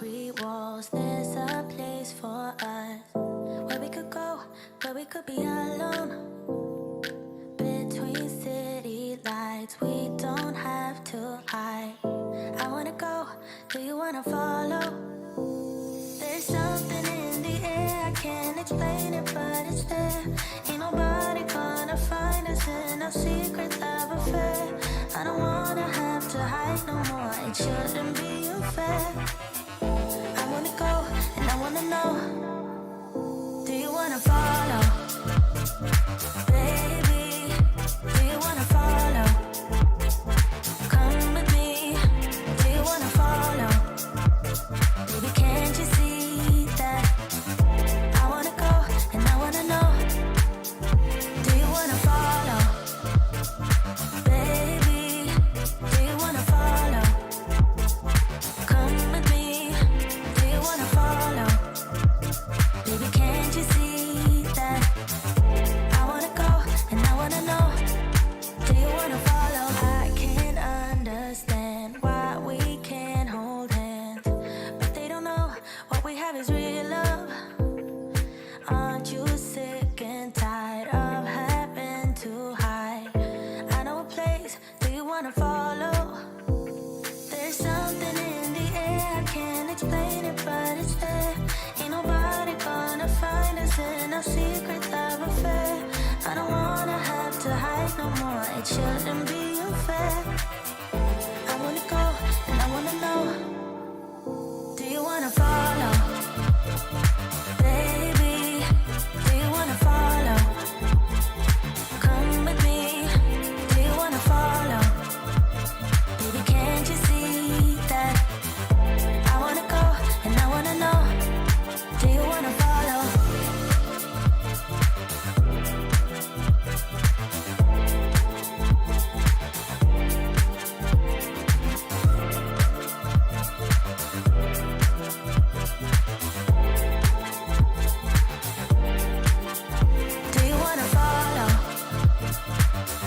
concrete walls. There's a place for us where we could go, where we could be alone. Between city lights, we don't have to hide. I wanna go, do you wanna follow? There's something in the air, I can't explain it, but it's there. Ain't nobody gonna find us in our secret love affair. I don't wanna have to hide no more, it shouldn't be unfair. I wanna go, and I wanna know, do you wanna follow? Baby, do you wanna follow? Come with me, do you wanna follow? Baby, can't you see that? I wanna go, and I wanna know, do you wanna follow? Baby, do you wanna follow? Come with me, do you wanna follow? Baby, can't you see that? I wanna go, and I wanna know, do you wanna follow? I can't understand why we can't hold hands, but they don't know what we have is real love. Aren't you sick and tired of having to hide? I know a place, do you wanna follow? There's something in the air, I can't explain it, but it's there. Ain't nobody gonna find us in our secret love affair. I don't wanna have to hide no more, it shouldn't be unfair. I wanna go, and I wanna know, do you wanna follow? Baby, do you wanna follow? Come with me, do you wanna follow? Baby, can't you see that? I wanna go, and I wanna know, do you wanna follow? Do you wanna follow?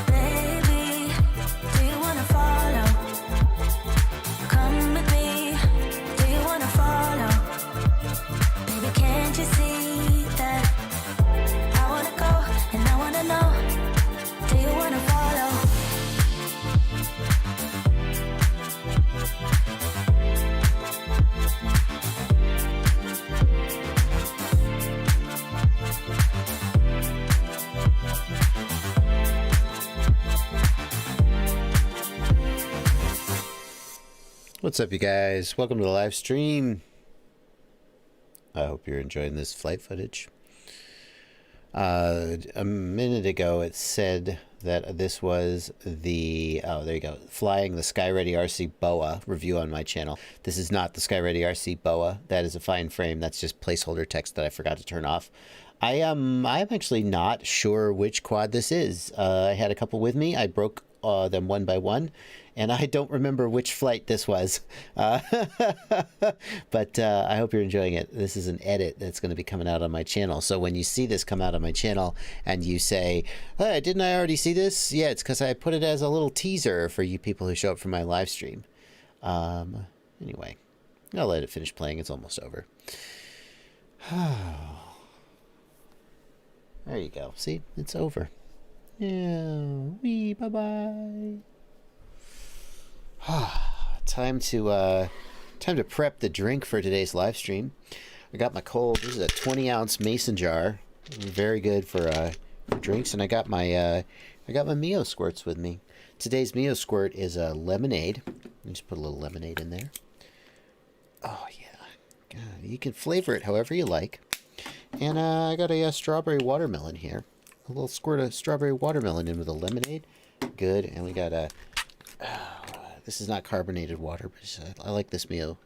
Baby, do you wanna follow? Come with me, do you wanna follow? Baby, can't you see that? I wanna go, and I wanna know, do you wanna follow? What's up, you guys? Welcome to the live stream. I hope you're enjoying this flight footage. A minute ago it said that this was the, oh, there you go, flying the SkyReady RC BOA review on my channel. This is not the SkyReady RC BOA. That is a fine frame. That's just placeholder text that I forgot to turn off. I'm actually not sure which quad this is. I had a couple with me. I broke them one by one, and I don't remember which flight this was. But I hope you're enjoying it. This is an edit that's going to be coming out on my channel. So when you see this come out on my channel and you say, hey, didn't I already see this? Yeah, it's because I put it as a little teaser for you people who show up for my live stream. Anyway, I'll let it finish playing. It's almost over. There you go. See, it's over. Yeah, bye-bye. Time to prep the drink for today's live stream. I got my cold. This is a 20-ounce mason jar, very good for drinks. And I got my Mio squirts with me. Today's Mio squirt is a lemonade. Let me just put a little lemonade in there. Oh yeah, God, you can flavor it however you like. And I got a strawberry watermelon here. A little squirt of strawberry watermelon in with a lemonade. Good. And we got a... this is not carbonated water, but I like this Mio.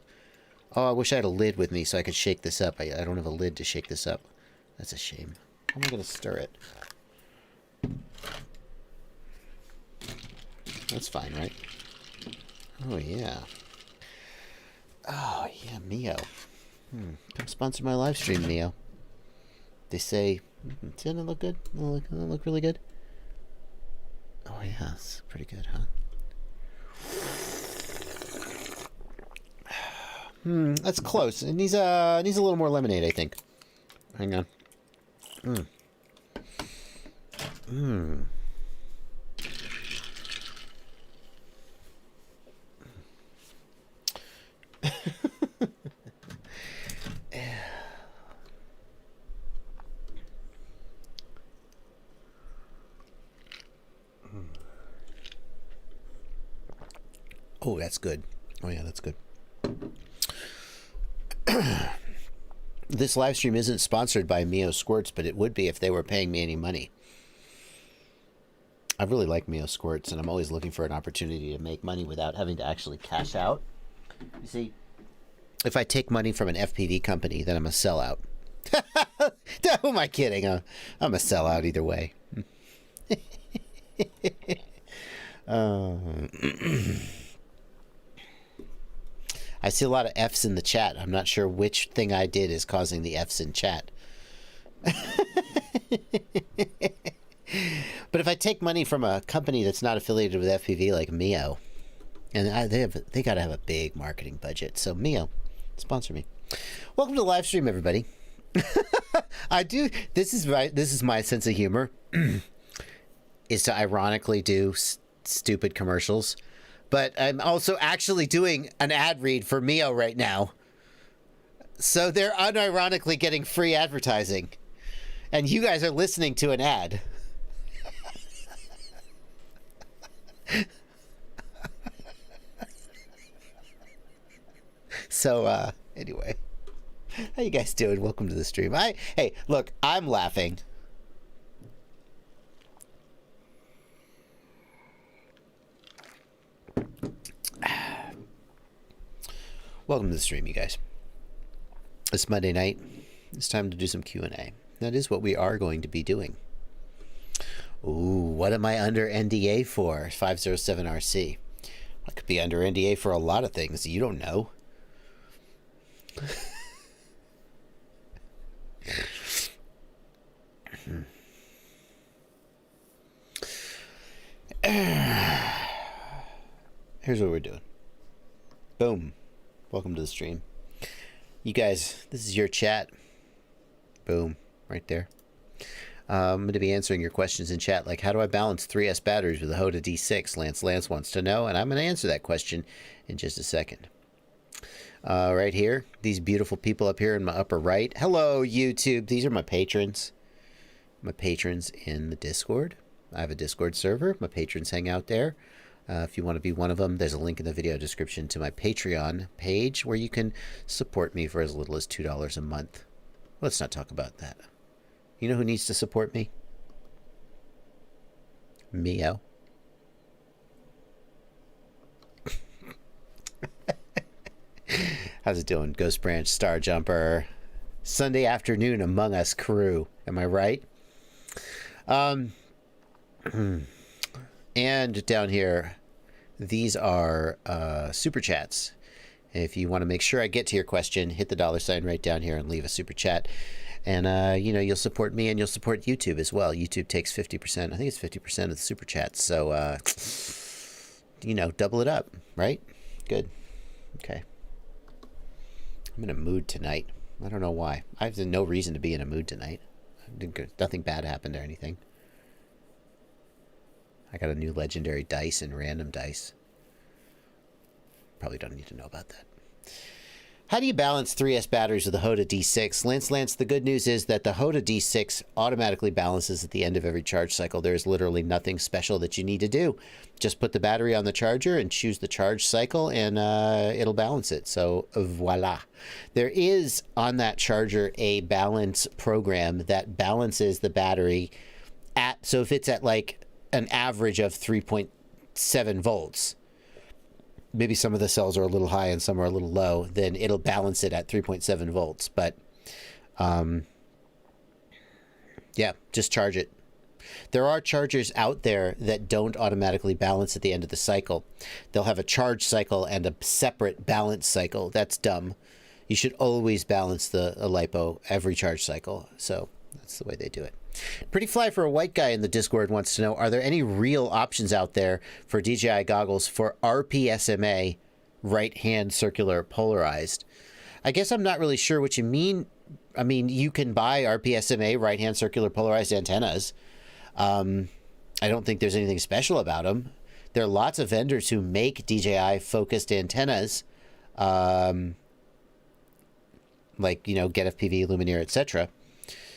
Oh, I wish I had a lid with me so I could shake this up. I don't have a lid to shake this up. That's a shame. How am I going to stir it? That's fine, right? Oh, yeah. Oh, yeah, Mio. Come sponsor my live stream, Mio. They say, didn't it look good? Doesn't it look really good? Oh, yeah, it's pretty good, huh? That's close. It needs a little more lemonade, I think. Hang on. Oh, that's good. Oh, yeah, that's good. This live stream isn't sponsored by Mio Squirts, but it would be if they were paying me any money. I really like Mio Squirts, and I'm always looking for an opportunity to make money without having to actually cash out. You see, if I take money from an FPV company, then I'm a sellout. Who am I kidding? I'm a sellout either way. I see a lot of F's in the chat. I'm not sure which thing I did is causing the F's in chat. But if I take money from a company that's not affiliated with FPV like Mio, and they got to have a big marketing budget. So Mio, sponsor me. Welcome to the live stream, everybody. I do. This is my sense of humor, is to ironically do stupid commercials. But I'm also actually doing an ad read for Mio right now. So they're unironically getting free advertising. And you guys are listening to an ad. So, anyway. How you guys doing? Welcome to the stream. Hey, look, I'm laughing. Welcome to the stream, you guys. It's Monday night. It's time to do some Q&A. That is what we are going to be doing. Ooh, what am I under NDA for? 507RC. I could be under NDA for a lot of things you don't know. Here's what we're doing. Boom. Welcome to the stream. You guys, this is your chat. Boom. Right there. I'm going to be answering your questions in chat, like how do I balance 3S batteries with a Hoda D6? Lance wants to know, and I'm going to answer that question in just a second. Right here, these beautiful people up here in my upper right. Hello, YouTube. These are my patrons. My patrons in the Discord. I have a Discord server. My patrons hang out there. If you want to be one of them, there's a link in the video description to my Patreon page where you can support me for as little as $2 a month. Let's not talk about that. You know who needs to support me? Mio. How's it doing? Ghost Branch, Star Jumper, Sunday Afternoon Among Us crew. Am I right? And down here, these are super chats. If you want to make sure I get to your question, hit the $ right down here and leave a super chat. And, you know, you'll support me and you'll support YouTube as well. YouTube takes 50%. I think it's 50% of the super chats. So, you know, double it up, right? Good. Okay. I'm in a mood tonight. I don't know why. I have no reason to be in a mood tonight. Nothing bad happened or anything. I got a new legendary dice and random dice. Probably don't need to know about that. How do you balance 3S batteries with the Hoda D6? Lance, the good news is that the Hoda D6 automatically balances at the end of every charge cycle. There's literally nothing special that you need to do. Just put the battery on the charger and choose the charge cycle and it'll balance it. So voila. There is on that charger a balance program that balances the battery at, so if it's at like an average of 3.7 volts, maybe some of the cells are a little high and some are a little low, then it'll balance it at 3.7 volts. But, yeah, just charge it. There are chargers out there that don't automatically balance at the end of the cycle. They'll have a charge cycle and a separate balance cycle. That's dumb. You should always balance the LiPo every charge cycle. So that's the way they do it. Pretty Fly for a White Guy in the Discord wants to know, are there any real options out there for DJI goggles for RPSMA right-hand circular polarized. I guess I'm not really sure what you mean. I mean, you can buy RPSMA right-hand circular polarized antennas. I don't think there's anything special about them. There are lots of vendors who make DJI focused antennas, like, you know, Get FPV, Lumineer, etc.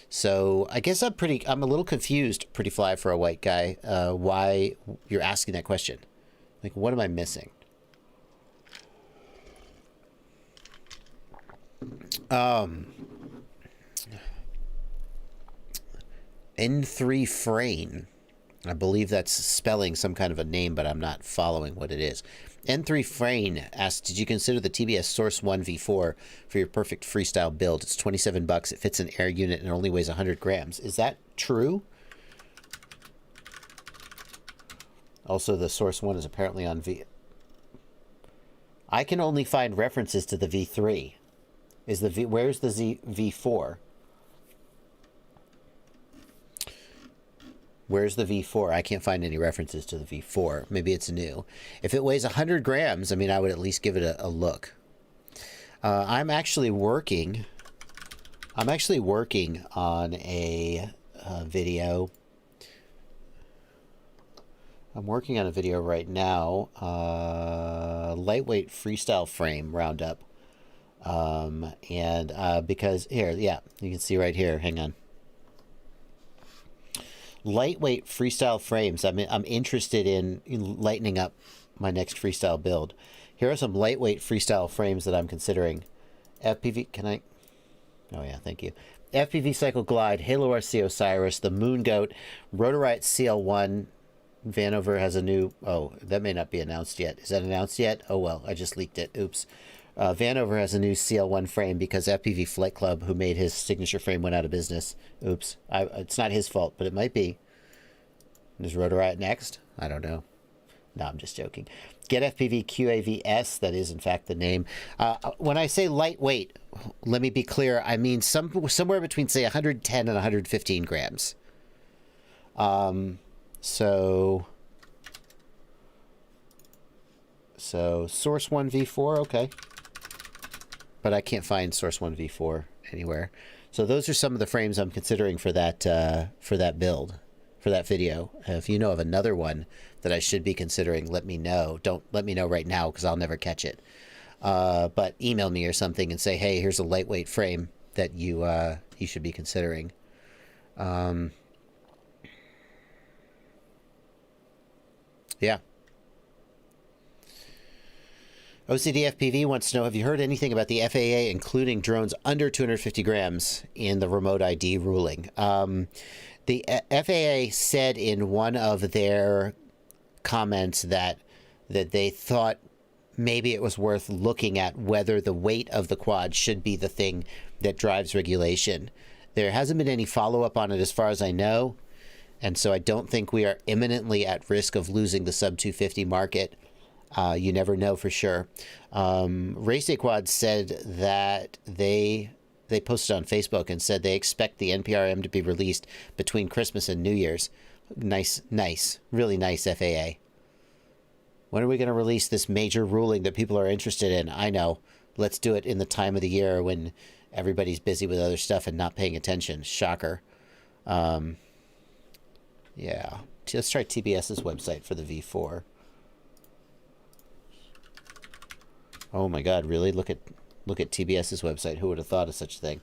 So I guess I'm a little confused, Pretty Fly for a white guy, why you're asking that question. Like, what am I missing? N3 Frame. I believe that's spelling some kind of a name, but I'm not following what it is. N3 Frame asks, did you consider the TBS Source 1 V4 for your perfect freestyle build? It's $27. It fits an air unit and only weighs 100 grams. Is that true? Also, the Source 1 is apparently on V. I can only find references to the V3. Is the V? Where's the V4? Where's the V4? I can't find any references to the V4. Maybe it's new. If it weighs 100 grams, I mean, I would at least give it a look. I'm actually working on a video. I'm working on a video right now. Lightweight freestyle frame roundup. Because here, yeah, you can see right here. Hang on. Lightweight freestyle frames. I'm interested in lightening up my next freestyle build. Here are some lightweight freestyle frames that I'm considering. FPV, can I? Oh yeah, thank you. FPV Cycle Glide, Halo RC Osiris, the Moon Goat, Rotorite CL1. Vanover has a new. Oh, that may not be announced yet. Is that announced yet? Oh well, I just leaked it. Oops. Vanover has a new CL1 frame because FPV Flight Club, who made his signature frame, went out of business. Oops. It's not his fault, but it might be. Is Rotorite next? I don't know. No, I'm just joking. Get FPV QAVS, that is in fact the name. When I say lightweight, let me be clear. I mean somewhere between, say, 110 and 115 grams. So Source 1 V4, okay. But I can't find Source 1 V4 anywhere. So those are some of the frames I'm considering for that build, for that video. If you know of another one that I should be considering, let me know. Don't let me know right now because I'll never catch it. But email me or something and say, hey, here's a lightweight frame that you should be considering. Yeah. OCD FPV wants to know, have you heard anything about the FAA including drones under 250 grams in the remote ID ruling? The FAA said in one of their comments that they thought maybe it was worth looking at whether the weight of the quad should be the thing that drives regulation. There hasn't been any follow-up on it as far as I know, and so I don't think we are imminently at risk of losing the sub-250 market. You never know for sure. Race Day Quad said that they posted on Facebook and said they expect the NPRM to be released between Christmas and New Year's. Nice, really nice FAA. When are we going to release this major ruling that people are interested in? I know. Let's do it in the time of the year when everybody's busy with other stuff and not paying attention. Shocker. Yeah. Let's try TBS's website for the V4. Oh my God! Really? Look at TBS's website. Who would have thought of such a thing?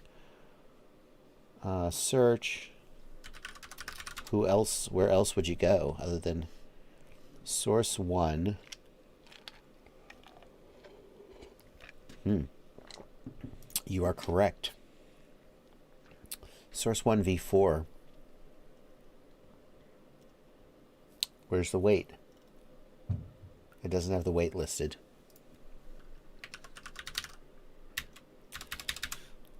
Search. Who else? Where else would you go other than Source 1? You are correct. Source 1 V4. Where's the weight? It doesn't have the weight listed.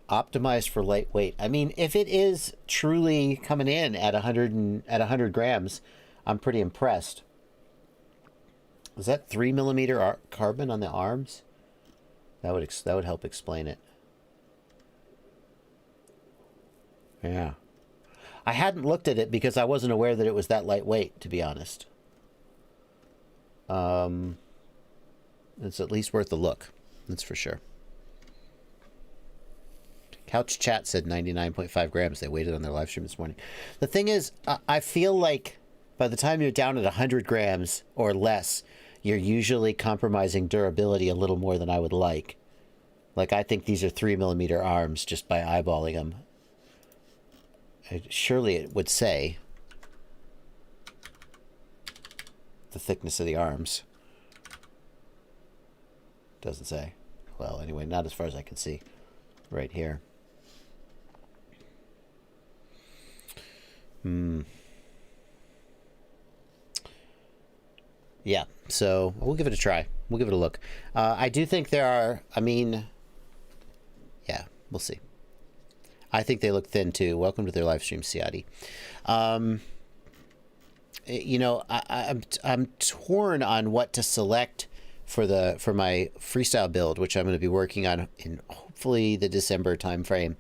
Optimized for lightweight. I mean, if it is truly coming in at 100 grams, I'm pretty impressed. Is that 3mm carbon on the arms? That would help explain it. Yeah. I hadn't looked at it because I wasn't aware that it was that lightweight, to be honest. It's at least worth a look. That's for sure. Couch Chat said 99.5 grams. They waited on their live stream this morning. The thing is, I feel like by the time you're down at 100 grams or less, you're usually compromising durability a little more than I would like. Like, I think these are 3mm arms just by eyeballing them. Surely it would say the thickness of the arms. Doesn't say. Well, anyway, not as far as I can see. Right here. Yeah, so we'll give it a try. We'll give it a look. I do think there are, I mean, yeah, we'll see. I think they look thin too. Welcome to their live stream, Siati. You know, I'm torn on what to select for my freestyle build, which I'm going to be working on in hopefully the December timeframe.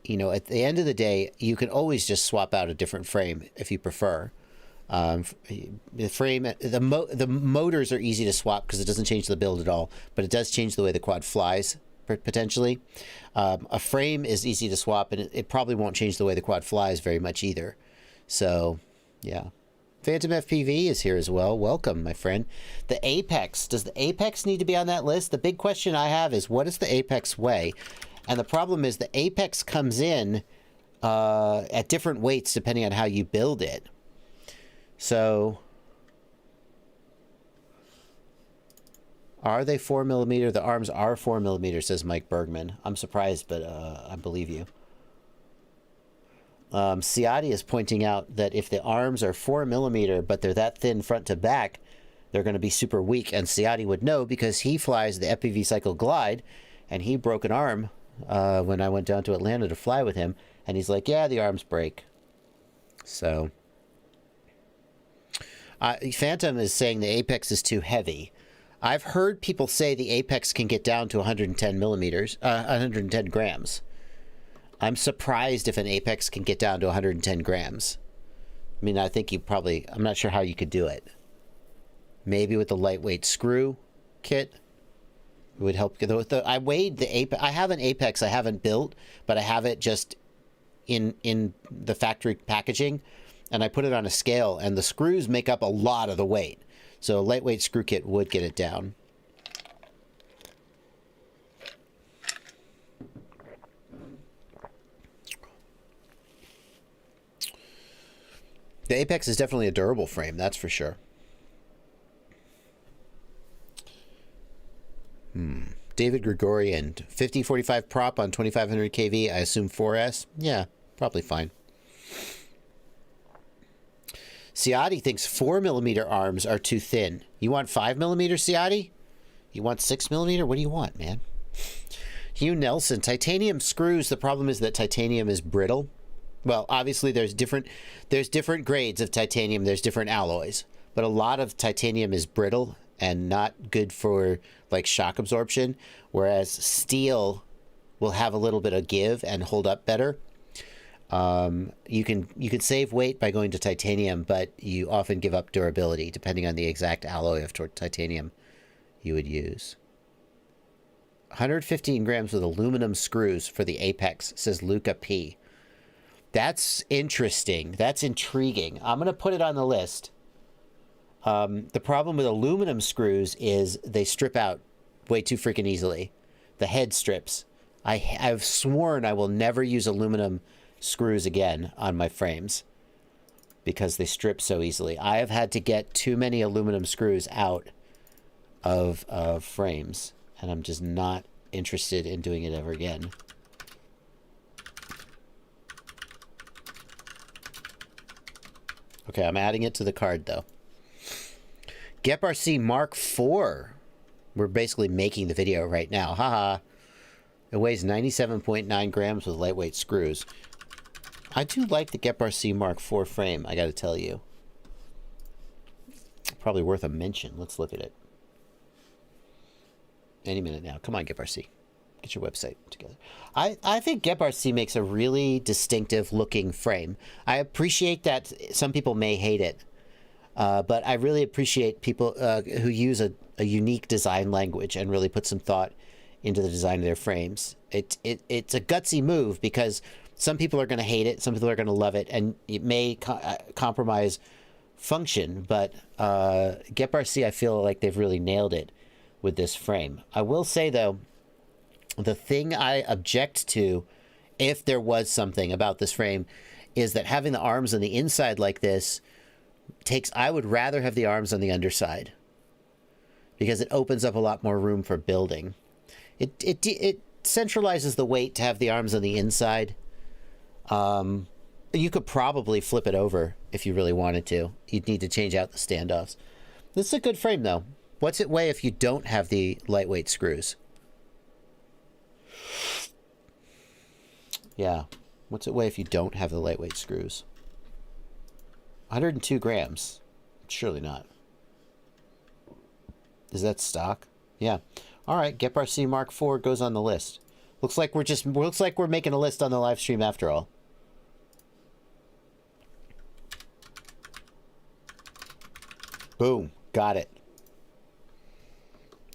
You know, at the end of the day, you can always just swap out a different frame if you prefer. The frame, the motors are easy to swap because it doesn't change the build at all, but it does change the way the quad flies potentially. A frame is easy to swap, and it probably won't change the way the quad flies very much either. So, yeah. Phantom FPV is here as well. Welcome, my friend. The Apex. Does the Apex need to be on that list? The big question I have is, what does the Apex weigh? And the problem is the Apex comes in at different weights depending on how you build it. So, are they 4mm? The arms are 4mm, says Mike Bergman. I'm surprised, but I believe you. Siati is pointing out that if the arms are 4mm, but they're that thin front to back, they're going to be super weak. And Siati would know because he flies the FPV Cycle Glide, and he broke an arm when I went down to Atlanta to fly with him. And he's like, yeah, the arms break. So, Phantom is saying the Apex is too heavy. I've heard people say the Apex can get down to 110 grams. I'm surprised if an Apex can get down to 110 grams. I mean, I think I'm not sure how you could do it. Maybe with the lightweight screw kit, it would help. I weighed the Apex. I have an Apex I haven't built, but I have it just in the factory packaging, and I put it on a scale, and the screws make up a lot of the weight. So a lightweight screw kit would get it down. The Apex is definitely a durable frame, that's for sure. David Gregorian, 5045 prop on 2500 kV, I assume 4S? Yeah, probably fine. Siati thinks 4mm arms are too thin. You want 5mm, Siati? You want 6mm? What do you want, man? Hugh Nelson, titanium screws. The problem is that titanium is brittle. Well, obviously there's different grades of titanium. There's different alloys, but a lot of titanium is brittle and not good for like shock absorption, whereas steel will have a little bit of give and hold up better. You can save weight by going to titanium, but you often give up durability depending on the exact alloy of titanium you would use. 115 grams with aluminum screws for the Apex, says Luca P. That's interesting. That's intriguing. I'm going to put it on the list. The problem with aluminum screws is they strip out way too freaking easily. The head strips. I've sworn I will never use aluminum screws again on my frames because they strip so easily. I have had to get too many aluminum screws out of frames, and I'm just not interested in doing it ever again. Okay, I'm adding it to the card though. Gep RC Mark IV. We're basically making the video right now. Haha. It weighs 97.9 grams with lightweight screws. I do like the Gep RC Mark IV frame, I gotta tell you. Probably worth a mention. Let's look at it. Any minute now. Come on, Gep RC. Get your website together. I think Gep RC makes a really distinctive looking frame. I appreciate that some people may hate it. But I really appreciate people who use a unique design language and really put some thought into the design of their frames. It's a gutsy move because some people are going to hate it, some people are going to love it, and it may compromise function, but GetRC, I feel like they've really nailed it with this frame. I will say, though, the thing I object to, if there was something about this frame, is that having the arms on the inside like this I would rather have the arms on the underside because it opens up a lot more room for building. It centralizes the weight to have the arms on the inside. You could probably flip it over if you really wanted to. You'd need to change out the standoffs. This is a good frame, though. What's it weigh if you don't have the lightweight screws? Yeah. What's it weigh if you don't have the lightweight screws? 102 grams. Surely not. Is that stock? Yeah. All right. GetRC Mark IV goes on the list. Looks like we're making a list on the live stream after all. Boom. Got it.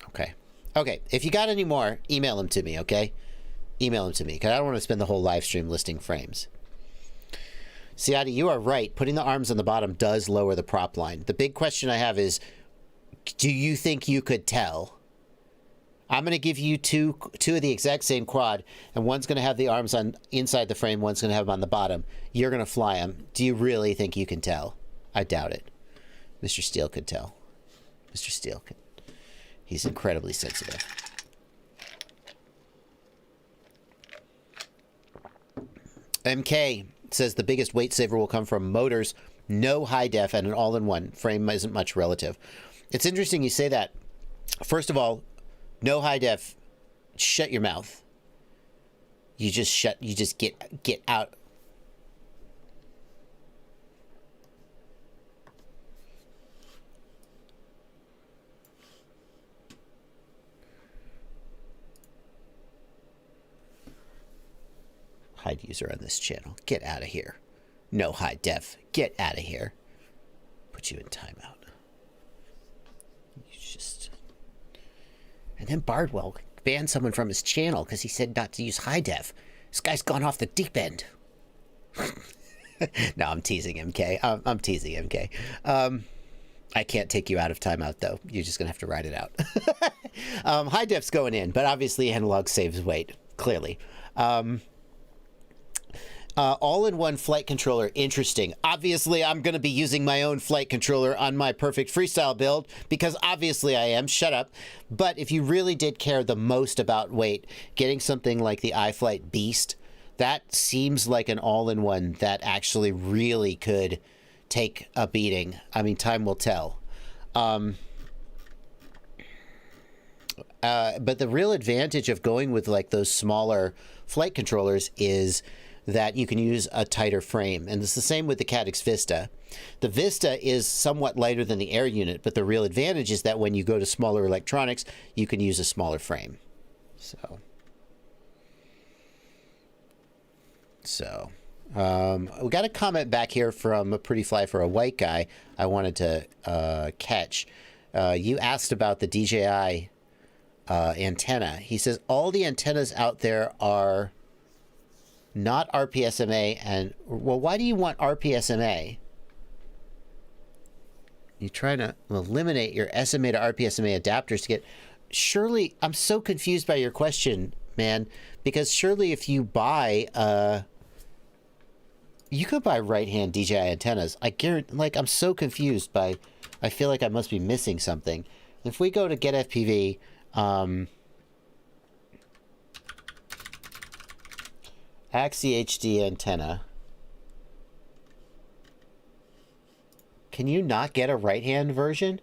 Okay. Okay. If you got any more, email them to me, okay? Email them to me, because I don't want to spend the whole live stream listing frames. Siati, you are right. Putting the arms on the bottom does lower the prop line. The big question I have is, do you think you could tell? I'm going to give you two of the exact same quad, and one's going to have the arms on inside the frame, one's going to have them on the bottom. You're going to fly them. Do you really think you can tell? I doubt it. Mr. Steele could tell. Mr. Steele could. He's incredibly sensitive. MK says the biggest weight saver will come from motors, no high def, and an all-in-one. Frame isn't much relative. It's interesting you say that. First of all, no high def, shut your mouth. You just get out. Hide user on this channel. Get out of here. No high def. Get out of here. Put you in timeout. You just... And then Bardwell banned someone from his channel because he said not to use high def. This guy's gone off the deep end. No, I'm teasing MK. I'm teasing MK. I can't take you out of timeout, though. You're just going to have to ride it out. High def's going in, but obviously analog saves weight, clearly. All-in-one flight controller, interesting. Obviously, I'm going to be using my own flight controller on my perfect freestyle build, because obviously I am. Shut up. But if you really did care the most about weight, getting something like the iFlight Beast, that seems like an all-in-one that actually really could take a beating. I mean, time will tell. But the real advantage of going with like those smaller flight controllers is that you can use a tighter frame. And it's the same with the Cadix Vista. The Vista is somewhat lighter than the Air unit, but the real advantage is that when you go to smaller electronics, you can use a smaller frame. We got a comment back here from a Pretty Fly for a White Guy I wanted to catch. You asked about the DJI antenna. He says all the antennas out there are not RPSMA, and well, why do you want RPSMA? You try to eliminate your SMA to RPSMA adapters to get... Surely, I'm so confused by your question, man, because surely if you buy you could buy right-hand DJI antennas. I guarantee, like, I'm so confused by... I feel like I must be missing something. If we go to Get FPV, Axie HD antenna. Can you not get a right-hand version?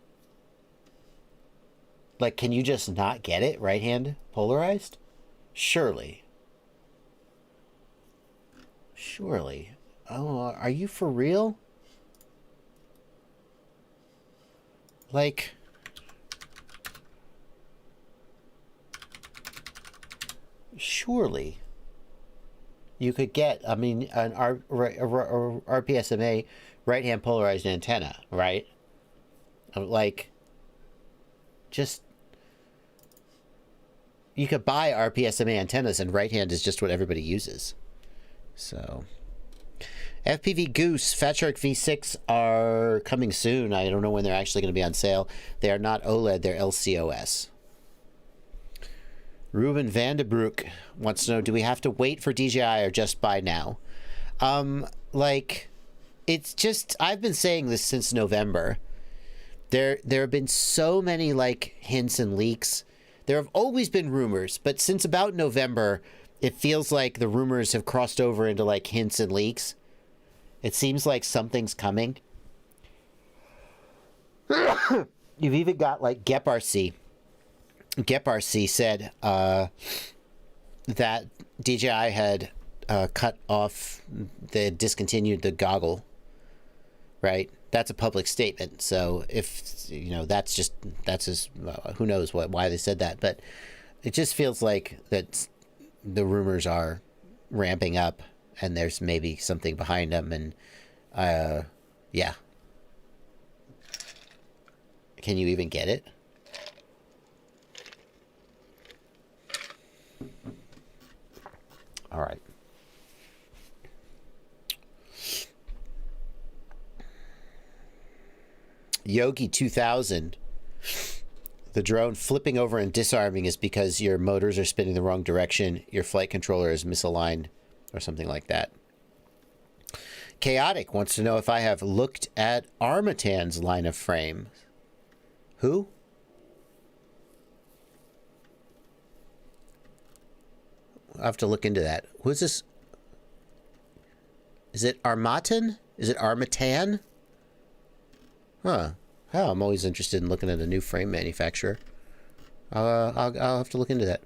Like, can you just not get it right-hand polarized? Surely. Surely. Oh, are you for real? Like... Surely. You could get, I mean, an RPSMA right-hand polarized antenna, right? Like, just... You could buy RPSMA antennas, and right hand is just what everybody uses. So... FPV Goose, Fat Shark V6 are coming soon. I don't know when they're actually going to be on sale. They are not OLED, they're LCOS. Ruben Vandenbroek wants to know, do we have to wait for DJI or just buy now? Like, it's just, I've been saying this since November. There have been so many, like, hints and leaks. There have always been rumors, but since about November, it feels like the rumors have crossed over into, like, hints and leaks. It seems like something's coming. You've even got, like, GepRC. GepRC said that DJI had cut off, they discontinued the goggle, right? That's a public statement. So if, you know, that's just who knows why they said that. But it just feels like that the rumors are ramping up and there's maybe something behind them. And yeah. Can you even get it? All right. Yogi 2000. The drone flipping over and disarming is because your motors are spinning the wrong direction. Your flight controller is misaligned or something like that. Chaotic wants to know if I have looked at Armatan's line of frames. Who? I'll have to look into that. Who's this? Is it Armatan? Is it Armatan? Huh. Oh, I'm always interested in looking at a new frame manufacturer. I'll have to look into that.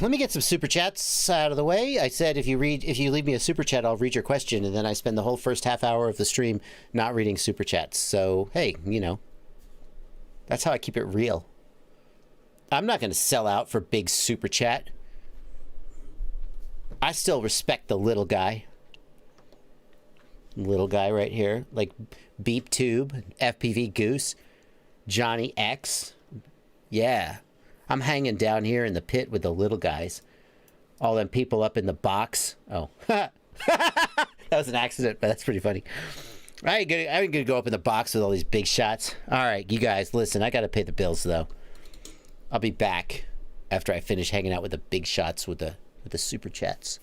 Let me get some super chats out of the way. I said if you leave me a super chat, I'll read your question, and then I spend the whole first half hour of the stream not reading super chats. So, hey, you know, that's how I keep it real. I'm not going to sell out for big super chat. I still respect the little guy. Little guy right here. Like Beep Tube, FPV Goose, Johnny X. Yeah. I'm hanging down here in the pit with the little guys. All them people up in the box. Oh. That was an accident, but that's pretty funny. I'm gonna go up in the box with all these big shots. All right, you guys, listen. I gotta pay the bills, though. I'll be back after I finish hanging out with the big shots with the super chats.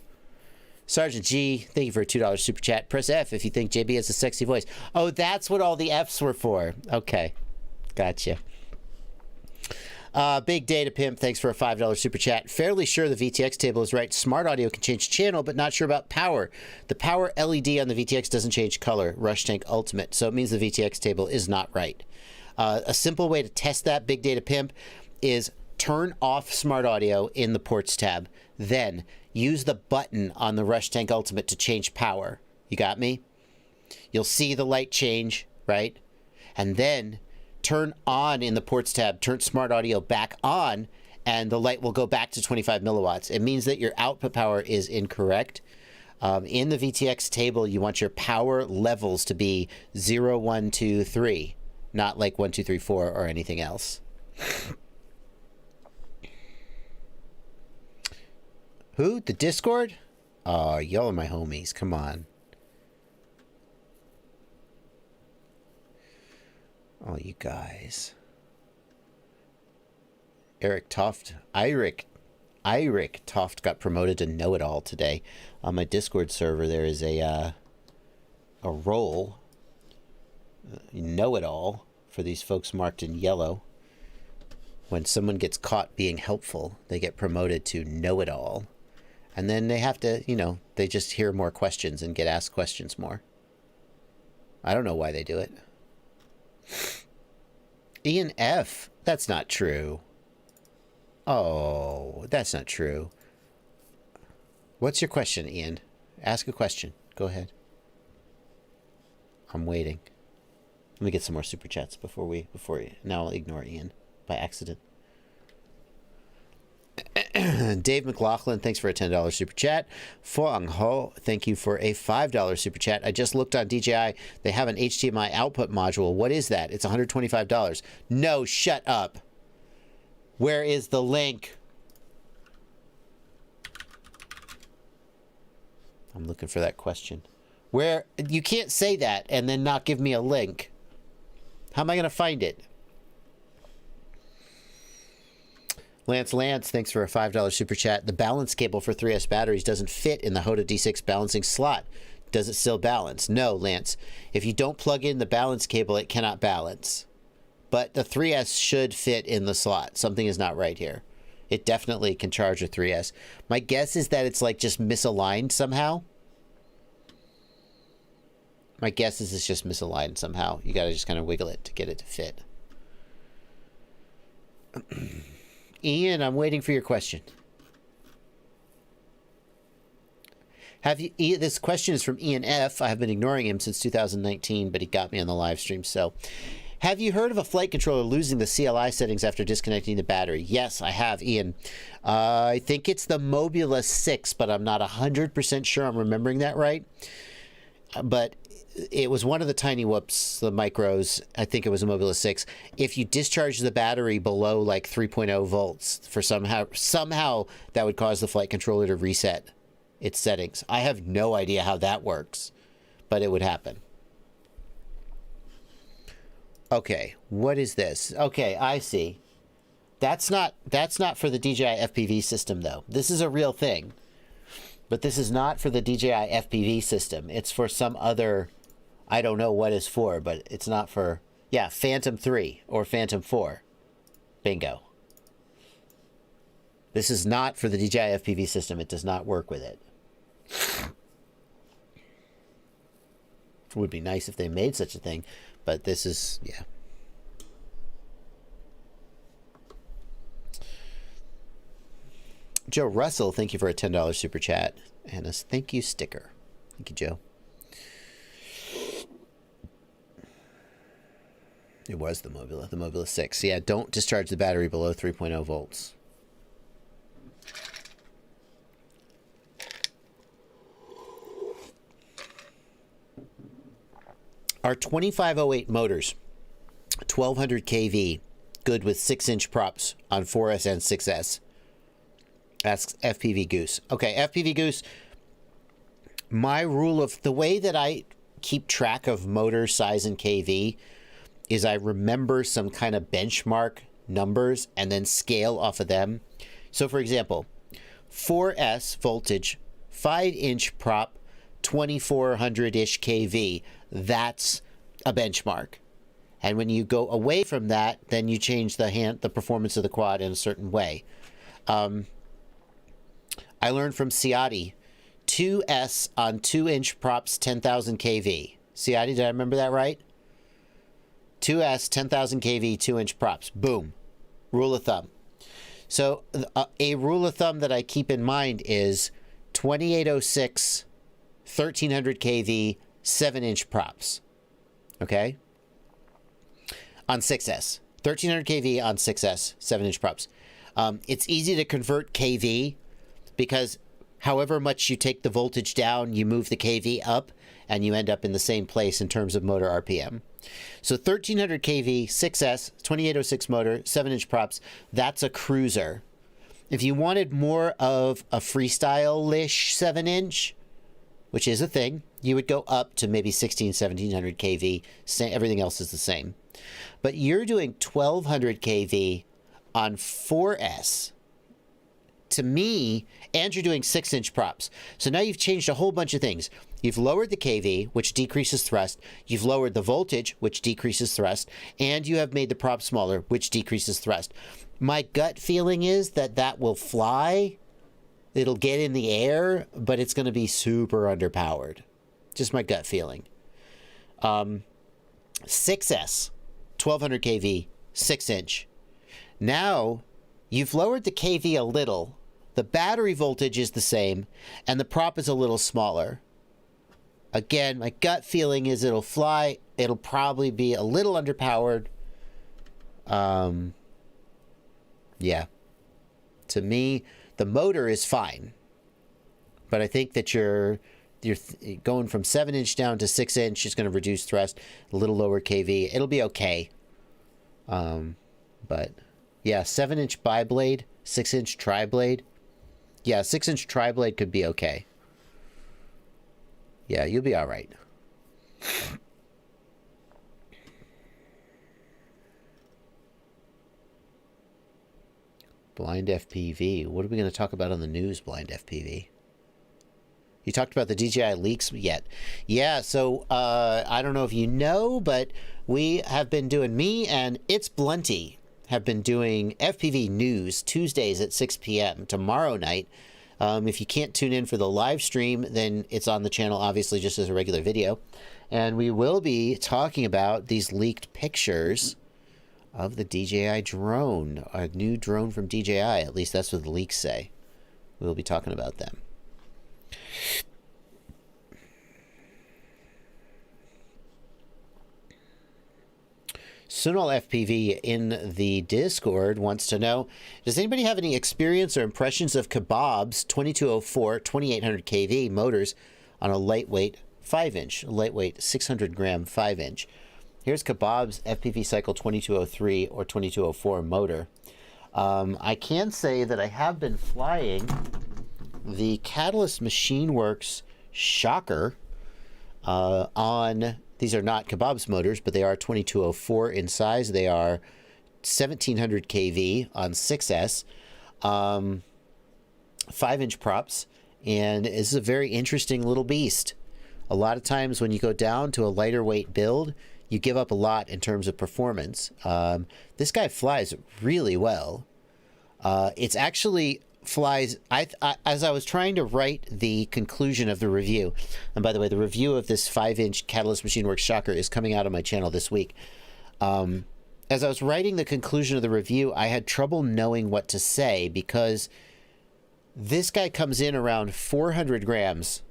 Sergeant G, thank you for a $2 super chat. Press F if you think JB has a sexy voice. Oh, that's what all the Fs were for. Okay, gotcha. Big Data Pimp, thanks for a $5 super chat. Fairly sure the VTX table is right. Smart audio can change channel, but not sure about power. The power LED on the VTX doesn't change color. Rush Tank Ultimate. So it means the VTX table is not right. A simple way to test that, Big Data Pimp, is turn off smart audio in the ports tab. Then use the button on the Rush Tank Ultimate to change power. You got me? You'll see the light change, right? And then turn on in the ports tab, turn smart audio back on, and the light will go back to 25 milliwatts. It means that your output power is incorrect. In the VTX table, you want your power levels to be 0, 1, 2, 3, not like 1, 2, 3, 4 or anything else. Who? The Discord? Oh, y'all are my homies. Come on. Oh, you guys. Eric Toft. Eirik Toft got promoted to know-it-all today. On my Discord server, there is a role, know-it-all, for these folks marked in yellow. When someone gets caught being helpful, they get promoted to know-it-all. And then they have to, you know, they just hear more questions and get asked questions more. I don't know why they do it. Ian F. That's not true. Oh, that's not true. What's your question, Ian? Ask a question. Go ahead. I'm waiting. Let me get some more super chats before now I'll ignore Ian by accident. Dave McLaughlin, thanks for a $10 super chat. Fuang Ho, thank you for a $5 super chat. I just looked on DJI. They have an HDMI output module. What is that? It's $125. No, shut up. Where is the link? I'm looking for that question. Where? You can't say that and then not give me a link. How am I going to find it? Lance, thanks for a $5 super chat. The balance cable for 3S batteries doesn't fit in the HOTA D6 balancing slot. Does it still balance? No, Lance. If you don't plug in the balance cable, it cannot balance. But the 3S should fit in the slot. Something is not right here. It definitely can charge a 3S. My guess is that it's like just misaligned somehow. My guess is it's just misaligned somehow. You got to just kind of wiggle it to get it to fit. Ian, I'm waiting for your question. Have you? This question is from Ian F. I have been ignoring him since 2019, but he got me on the live stream. So, have you heard of a flight controller losing the CLI settings after disconnecting the battery? Yes, I have, Ian. I think it's the Mobula 6, but I'm not 100% sure I'm remembering that right. But it was one of the tiny whoops, the micros. I think it was a Mobula 6. If you discharge the battery below like 3.0 volts, for somehow that would cause the flight controller to reset its settings. I have no idea how that works, but it would happen. Okay, what is this? Okay, I see. That's not for the DJI FPV system though. This is a real thing. But this is not for the DJI FPV system. It's for some other, I don't know what it's for, but it's not for, yeah, Phantom 3 or Phantom 4. Bingo. This is not for the DJI FPV system. It does not work with it. It would be nice if they made such a thing, but this is, yeah. Joe Russell, thank you for a $10 super chat and a thank you sticker. Thank you, Joe. It was the Mobula 6. Yeah, don't discharge the battery below 3.0 volts. Our 2508 motors, 1200 kV, good with 6-inch props on 4S and 6S. Asks FPV Goose. Okay, FPV Goose, my rule of the way that I keep track of motor size and kV is I remember some kind of benchmark numbers and then scale off of them. So for example, 4S voltage, 5-inch prop, 2400-ish kV. That's a benchmark. And when you go away from that, then you change the performance of the quad in a certain way. I learned from Ciotti, 2S on 2-inch props, 10,000 kV. Ciotti, did I remember that right? 2S, 10,000 kV, 2-inch props. Boom. Rule of thumb. So a rule of thumb that I keep in mind is 2806, 1300 kV, 7-inch props. Okay? On 6S. 1300 kV on 6S, 7-inch props. It's easy to convert kV because however much you take the voltage down, you move the kV up, and you end up in the same place in terms of motor RPM. So 1300 kV, 6S, 2806 motor, 7-inch props, that's a cruiser. If you wanted more of a freestyle-ish 7-inch, which is a thing, you would go up to maybe 1700 kV. Everything else is the same. But you're doing 1200 kV on 4S. To me, and you're doing 6-inch props. So now you've changed a whole bunch of things. You've lowered the kV, which decreases thrust. You've lowered the voltage, which decreases thrust. And you have made the prop smaller, which decreases thrust. My gut feeling is that that will fly. It'll get in the air, but it's going to be super underpowered. Just my gut feeling. 6S, 1200 kV, 6-inch. Now, you've lowered the kV a little. The battery voltage is the same, and the prop is a little smaller. Again, my gut feeling is it'll fly. It'll probably be a little underpowered. Yeah. To me, The motor is fine, but I think that you're going from 7-inch down to 6-inch is going to reduce thrust, a little lower kV. It'll be okay. But yeah, 7-inch bi-blade, 6-inch tri-blade. Yeah, 6-inch tri-blade could be okay. Yeah, you'll be all right. Blind FPV. What are we going to talk about on the news, Blind FPV? You talked about the DJI leaks yet? Yeah, so I don't know if you know, but we have been doing, me and It's Blunty have been doing FPV news Tuesdays at 6 p.m. tomorrow night. If you can't tune in for the live stream, then it's on the channel, obviously, just as a regular video. And we will be talking about these leaked pictures of the DJI drone, a new drone from DJI. At least that's what the leaks say. We'll be talking about them. Sunal FPV in the Discord wants to know, does anybody have any experience or impressions of Kebab's 2204 2800 kV motors on a lightweight 5-inch, a lightweight 600 gram 5-inch? Here's Kebab's FPV Cycle 2203 or 2204 motor. I can say that I have been flying the Catalyst Machine Works Shocker on, these are not Kebab's motors, but they are 2204 in size. They are 1700 kV on 6S, 5-inch props, and this is a very interesting little beast. A lot of times when you go down to a lighter weight build, you give up a lot in terms of performance. This guy flies really well. It's actually flies, as I was trying to write the conclusion of the review, and by the way, the review of this 5-inch Catalyst Machine Works Shocker is coming out on my channel this week. As I was writing the conclusion of the review, I had trouble knowing what to say because this guy comes in around 400 grams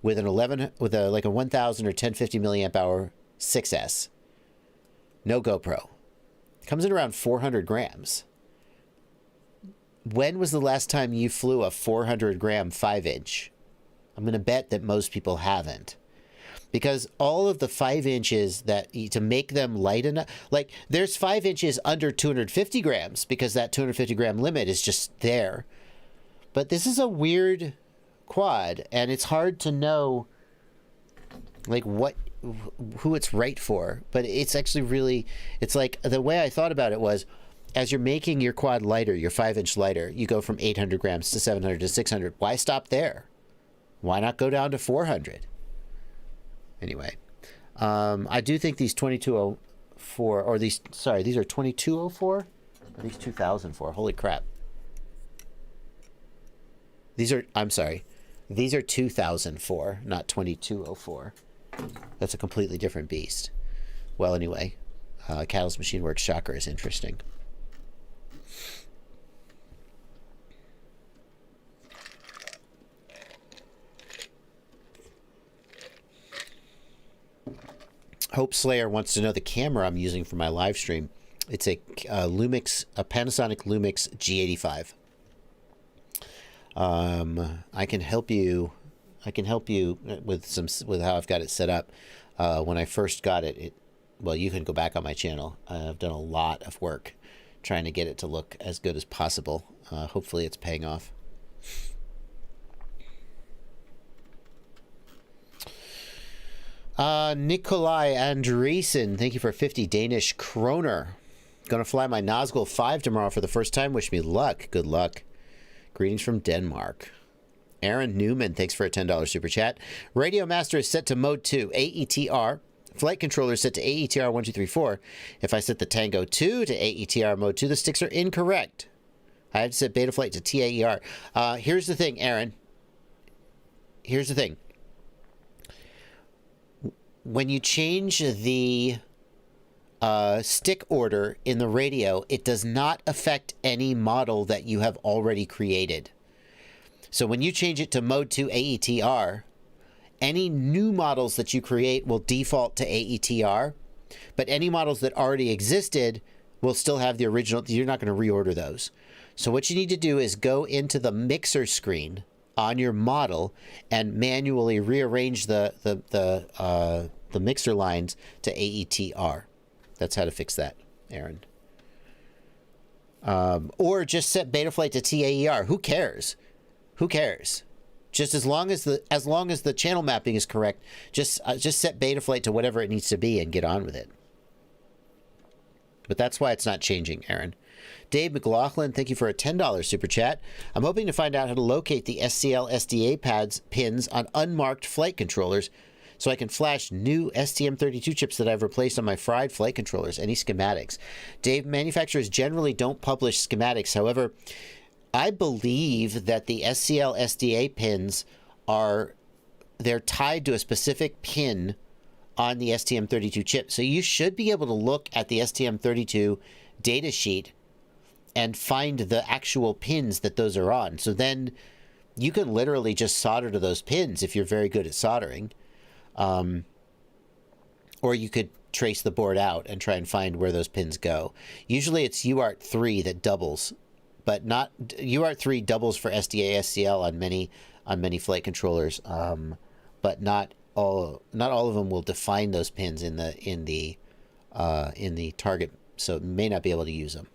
with an 1000 or 1050 milliamp hour 6S. No GoPro. Comes in around 400 grams. When was the last time you flew a 400 gram 5-inch? I'm going to bet that most people haven't. Because all of the 5 inches that, to make them light enough, like there's 5 inches under 250 grams because that 250 gram limit is just there. But this is a weird quad, and it's hard to know like who it's right for. But it's actually really, it's like the way I thought about it was, as you're making your quad lighter, your 5-inch lighter, you go from 800 grams to 700 to 600. Why stop there? Why not go down to 400? Anyway, I do think these 2204, or these, sorry, these are 2204? Or these 2004? Holy crap. These are, I'm sorry, these are 2004, not 2204. That's a completely different beast. Well, anyway, Catalyst Machine Works Shocker is interesting. Hope Slayer wants to know the camera I'm using for my live stream. It's a Lumix, a Panasonic Lumix G85. I can help you. I can help you with how I've got it set up. When I first got it, well, you can go back on my channel. I've done a lot of work trying to get it to look as good as possible. Hopefully, it's paying off. Nikolai Andreessen, thank you for 50 Danish kroner. Gonna fly my Nazgul 5 tomorrow for the first time. Wish me luck. Good luck. Greetings from Denmark. Aaron Newman, thanks for a $10 super chat. Radio Master is set to mode 2, AETR. Flight controller is set to AETR 1234. If I set the Tango 2 to AETR mode 2, the sticks are incorrect. I had to set Betaflight to TAER. Here's the thing, Aaron. Here's the thing. When you change the stick order in the radio, it does not affect any model that you have already created. So when you change it to mode 2 AETR, any new models that you create will default to AETR, but any models that already existed will still have the original. You're not going to reorder those. So what you need to do is go into the mixer screen on your model and manually rearrange the mixer lines to AETR. That's how to fix that, Aaron. Or just set Betaflight to TAER. Who cares? Who cares? Just as long as the channel mapping is correct, just set Betaflight to whatever it needs to be and get on with it. But that's why it's not changing, Aaron. Dave McLaughlin, thank you for a $10 super chat. I'm hoping to find out how to locate the SCL SDA pins on unmarked flight controllers so I can flash new STM32 chips that I've replaced on my fried flight controllers. Any schematics? Dave, manufacturers generally don't publish schematics. However, I believe that the SCL SDA pins they're tied to a specific pin on the STM32 chip. So you should be able to look at the STM32 datasheet and find the actual pins that those are on. So then you can literally just solder to those pins if you're very good at soldering. Or you could trace the board out and try and find where those pins go. Usually it's UART3 that doubles, but not UART3 doubles for SDA SCL on many flight controllers, but not all of them will define those pins in the target, so it may not be able to use them.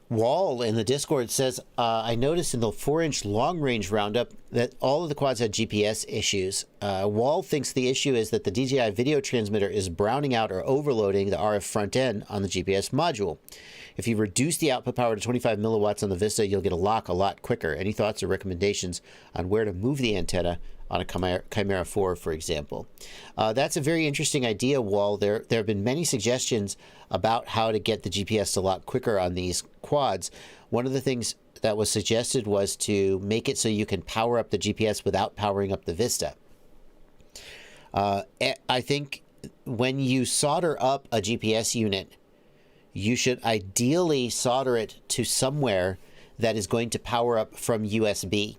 Wall in the Discord says, I noticed in the 4-inch long-range roundup that all of the quads had GPS issues. Wall thinks the issue is that the DJI video transmitter is browning out or overloading the RF front end on the GPS module. If you reduce the output power to 25 milliwatts on the Vista, you'll get a lock a lot quicker. Any thoughts or recommendations on where to move the antenna on a Chimera 4, for example? That's a very interesting idea, Wall. There have been many suggestions about how to get the GPS to lock quicker on these quads. One of the things that was suggested was to make it so you can power up the GPS without powering up the Vista. I think when you solder up a GPS unit, you should ideally solder it to somewhere that is going to power up from USB.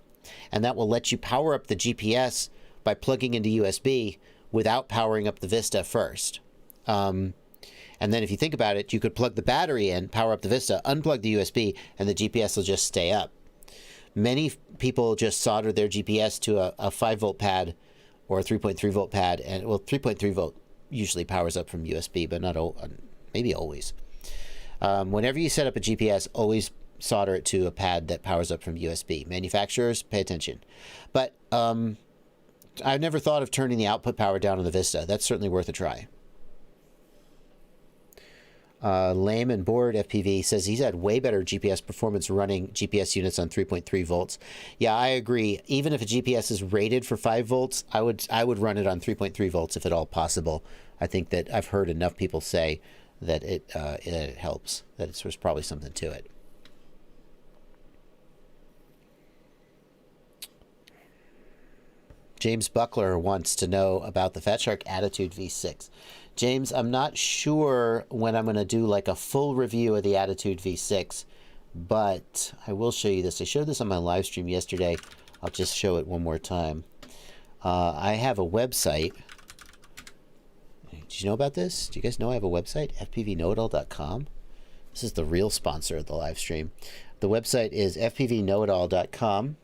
And that will let you power up the GPS by plugging into USB without powering up the Vista first. And then if you think about it, you could plug the battery in, power up the Vista, unplug the USB, and the GPS will just stay up. Many people just solder their GPS to a 5-volt pad or a 3.3 volt pad. And well, 3.3 volt usually powers up from USB, but not maybe always. Whenever you set up a GPS, always solder it to a pad that powers up from USB. Manufacturers, pay attention. But I've never thought of turning the output power down on the Vista. That's certainly worth a try. Lame and Bored FPV says he's had way better GPS performance running GPS units on 3.3 volts. Yeah, I agree. Even if a GPS is rated for 5 volts, I would run it on 3.3 volts if at all possible. I think that I've heard enough people say that it helps, that there's probably something to it. James Buckler wants to know about the Fat Shark Attitude V6. James, I'm not sure when I'm going to do like a full review of the Attitude V6, but I will show you this. I showed this on my live stream yesterday. I'll just show it one more time. I have a website. Did you know about this? Do you guys know I have a website? fpvknowitall.com. This is the real sponsor of the live stream. The website is fpvknowitall.com.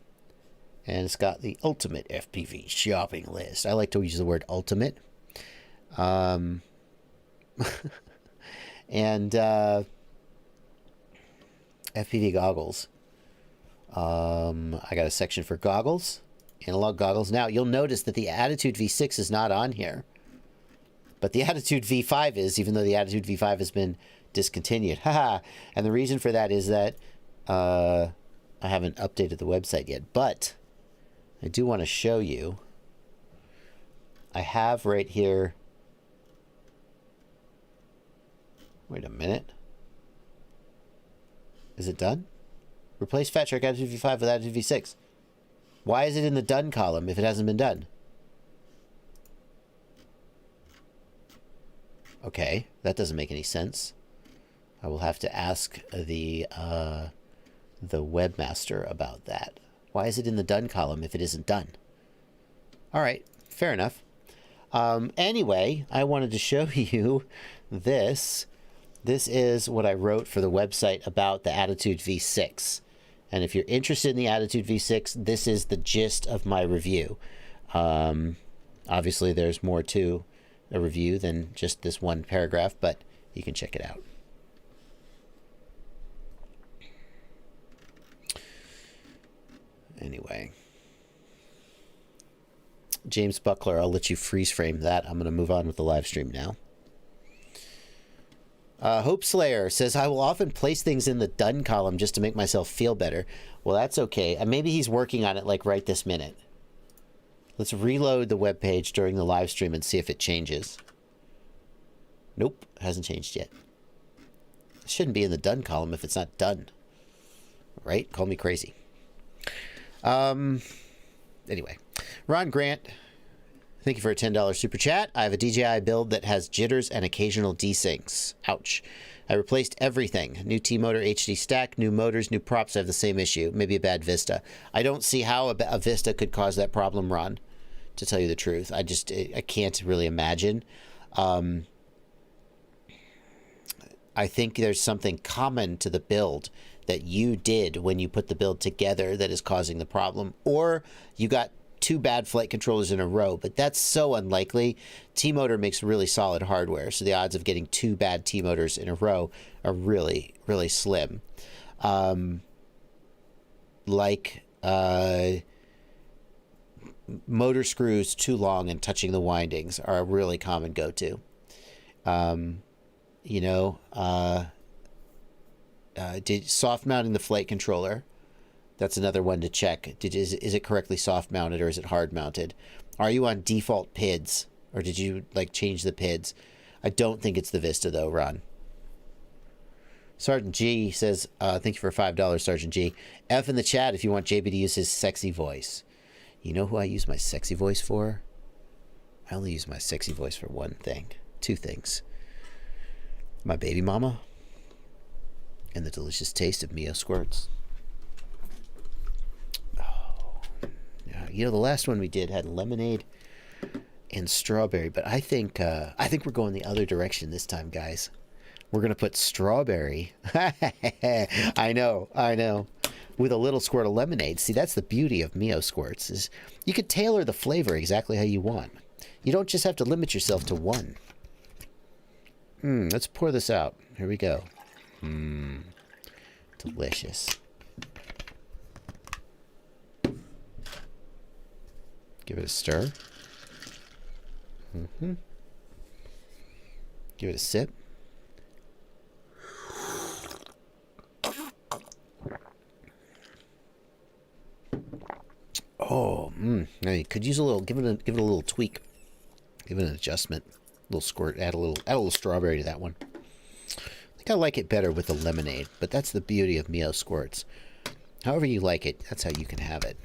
And it's got the ultimate FPV shopping list. I like to use the word ultimate. And FPV goggles. I got a section for goggles, analog goggles. Now, you'll notice that the Attitude V6 is not on here. But the Attitude V5 is, even though the Attitude V5 has been discontinued. Haha. And the reason for that is that I haven't updated the website yet. But I do want to show you. I have right here. Wait a minute. Is it done? Replace Fat Shark Attitude V5 with Attitude V6. Why is it in the done column if it hasn't been done? Okay, that doesn't make any sense. I will have to ask the webmaster about that. Why is it in the done column if it isn't done? All right, fair enough. Anyway, I wanted to show you this. This is what I wrote for the website about the Attitude V6. And if you're interested in the Attitude V6, this is the gist of my review. Obviously, there's more to a review than just this one paragraph, but you can check it out. Anyway. James Buckler, I'll let you freeze frame that. I'm going to move on with the live stream now. Hope Slayer says, I will often place things in the done column just to make myself feel better. Well, that's okay. And maybe he's working on it like right this minute. Let's reload the web page during the live stream and see if it changes. Nope, hasn't changed yet. It shouldn't be in the done column if it's not done. Right? Call me crazy. Anyway, Ron Grant, thank you for a $10 super chat. I have a DJI build that has jitters and occasional desyncs. Ouch. I replaced everything. New T-motor, HD stack, new motors, new props have the same issue. Maybe a bad Vista. I don't see how a Vista could cause that problem, Ron, to tell you the truth. I can't really imagine. I think there's something common to the build that you did when you put the build together that is causing the problem, or you got two bad flight controllers in a row, but that's so unlikely. T-motor makes really solid hardware, so the odds of getting two bad T-motors in a row are really, really slim. Motor screws too long and touching the windings are a really common go-to. Did soft mounting the flight controller? That's another one to check. Is it correctly soft mounted or is it hard mounted? Are you on default PIDs or did you change the PIDs? I don't think it's the Vista though, Ron. Sergeant G says, thank you for $5, Sergeant G. F in the chat if you want JB to use his sexy voice. You know who I use my sexy voice for? I only use my sexy voice for one thing. Two things. My baby mama and the delicious taste of Mio squirts. Oh, yeah. The last one we did had lemonade and strawberry, but I think we're going the other direction this time, guys. We're gonna put strawberry. I know. With a little squirt of lemonade. See, that's the beauty of Mio squirts is you could tailor the flavor exactly how you want. You don't just have to limit yourself to one. Let's pour this out. Here we go. Delicious. Give it a stir. Give it a sip. Oh, now you could use a little. Give it a little tweak. Give it an adjustment. A little squirt. Add a little strawberry to that one. I think I like it better with the lemonade, but that's the beauty of Mio squirts. However you like it, that's how you can have it.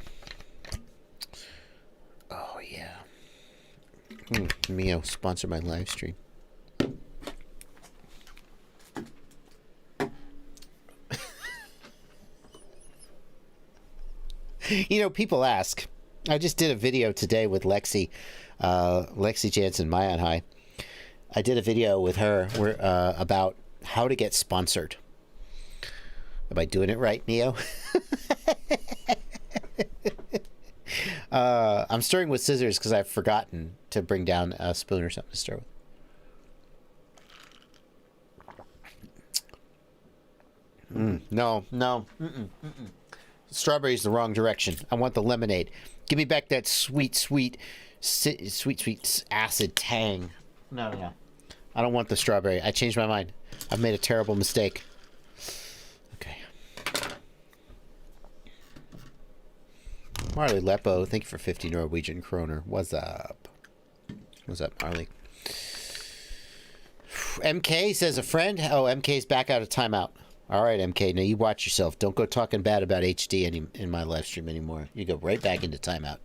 Oh yeah. Mio, sponsor my live stream. People ask. I just did a video today with Lexi Jansen, Mayan High. I did a video with her about how to get sponsored. Am I doing it right, Neo? I'm stirring with scissors because I've forgotten to bring down a spoon or something to stir with. No. Strawberry's the wrong direction. I want the lemonade. Give me back that sweet acid tang. No. I don't want the strawberry. I changed my mind. I've made a terrible mistake. Okay. Marley Lepo, thank you for 50 Norwegian kroner. What's up? What's up, Marley? MK says a friend. Oh, MK's back out of timeout. All right, MK. Now you watch yourself. Don't go talking bad about HD in my live stream anymore. You go right back into timeout.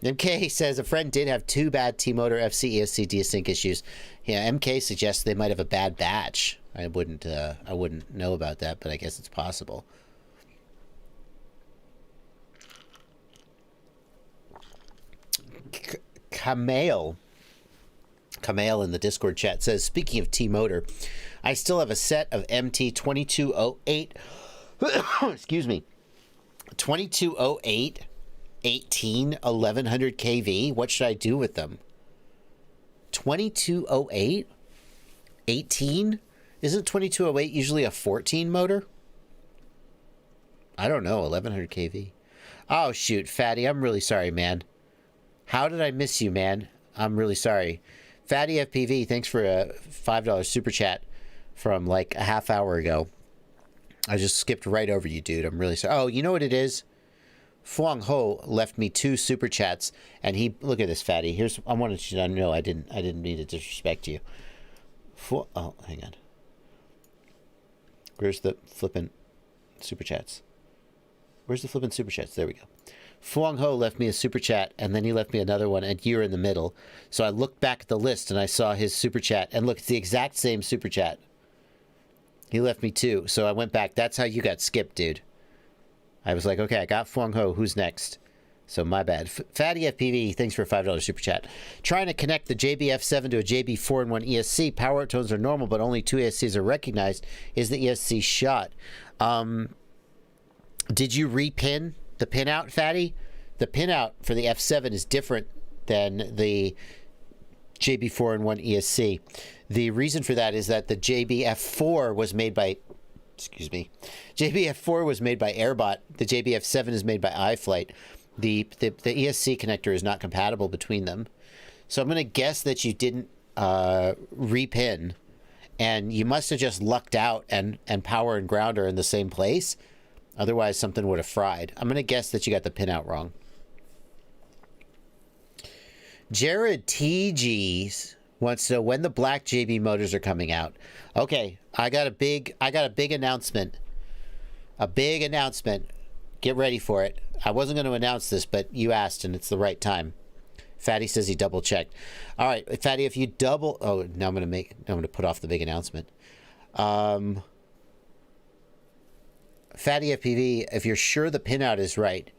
MK says a friend did have two bad T-motor FC ESC desync issues. Yeah, MK suggests they might have a bad batch. I wouldn't know about that, but I guess it's possible. Kamale in the Discord chat says, speaking of T-Motor, I still have a set of MT2208, excuse me, 2208 18 1100 kV. What should I do with them? 2208 18? Isn't 2208 usually a 14 motor? I don't know, 1100 kV. Oh, shoot, Fatty, I'm really sorry, man. How did I miss you, man? I'm really sorry. Fatty FPV, thanks for a $5 super chat from like a half hour ago. I just skipped right over you, dude. I'm really sorry. Oh, you know what it is? Fuang Ho left me 2 super chats, and he, look at this, Fatty. Here's, I wanted you to know I didn't mean to disrespect you. Oh, hang on. Where's the flippin' super chats? Where's the flippin' super chats? There we go. Fuang Ho left me a super chat, and then he left me another one, and you're in the middle. So I looked back at the list, and I saw his super chat, and look, it's the exact same super chat. He left me 2, so I went back. That's how you got skipped, dude. I was like, okay, I got Fuang Ho. Who's next? So my bad. Fatty FPV, thanks for a $5 super chat. Trying to connect the JB-F7 to a JB4-in-1 ESC. Power tones are normal, but only 2 ESCs are recognized. Is the ESC shot? Did you repin the pinout, Fatty? The pinout for the F7 is different than the JB4-in-1 ESC. The reason for that is that the JB-F4 was made by, excuse me, JB-F4 was made by Airbot. The JB-F7 is made by iFlight. The ESC connector is not compatible between them. So I'm going to guess that you didn't repin, and you must have just lucked out and power and ground are in the same place. Otherwise, something would have fried. I'm going to guess that you got the pinout wrong. Jared TGs wants to know when the black JB motors are coming out. Okay, I got a big announcement. A big announcement. Get ready for it. I wasn't going to announce this, but you asked, and it's the right time. Fatty says he double checked. All right, Fatty, if you double, oh, now I'm going to put off the big announcement. Fatty FPV, if you're sure the pinout is right,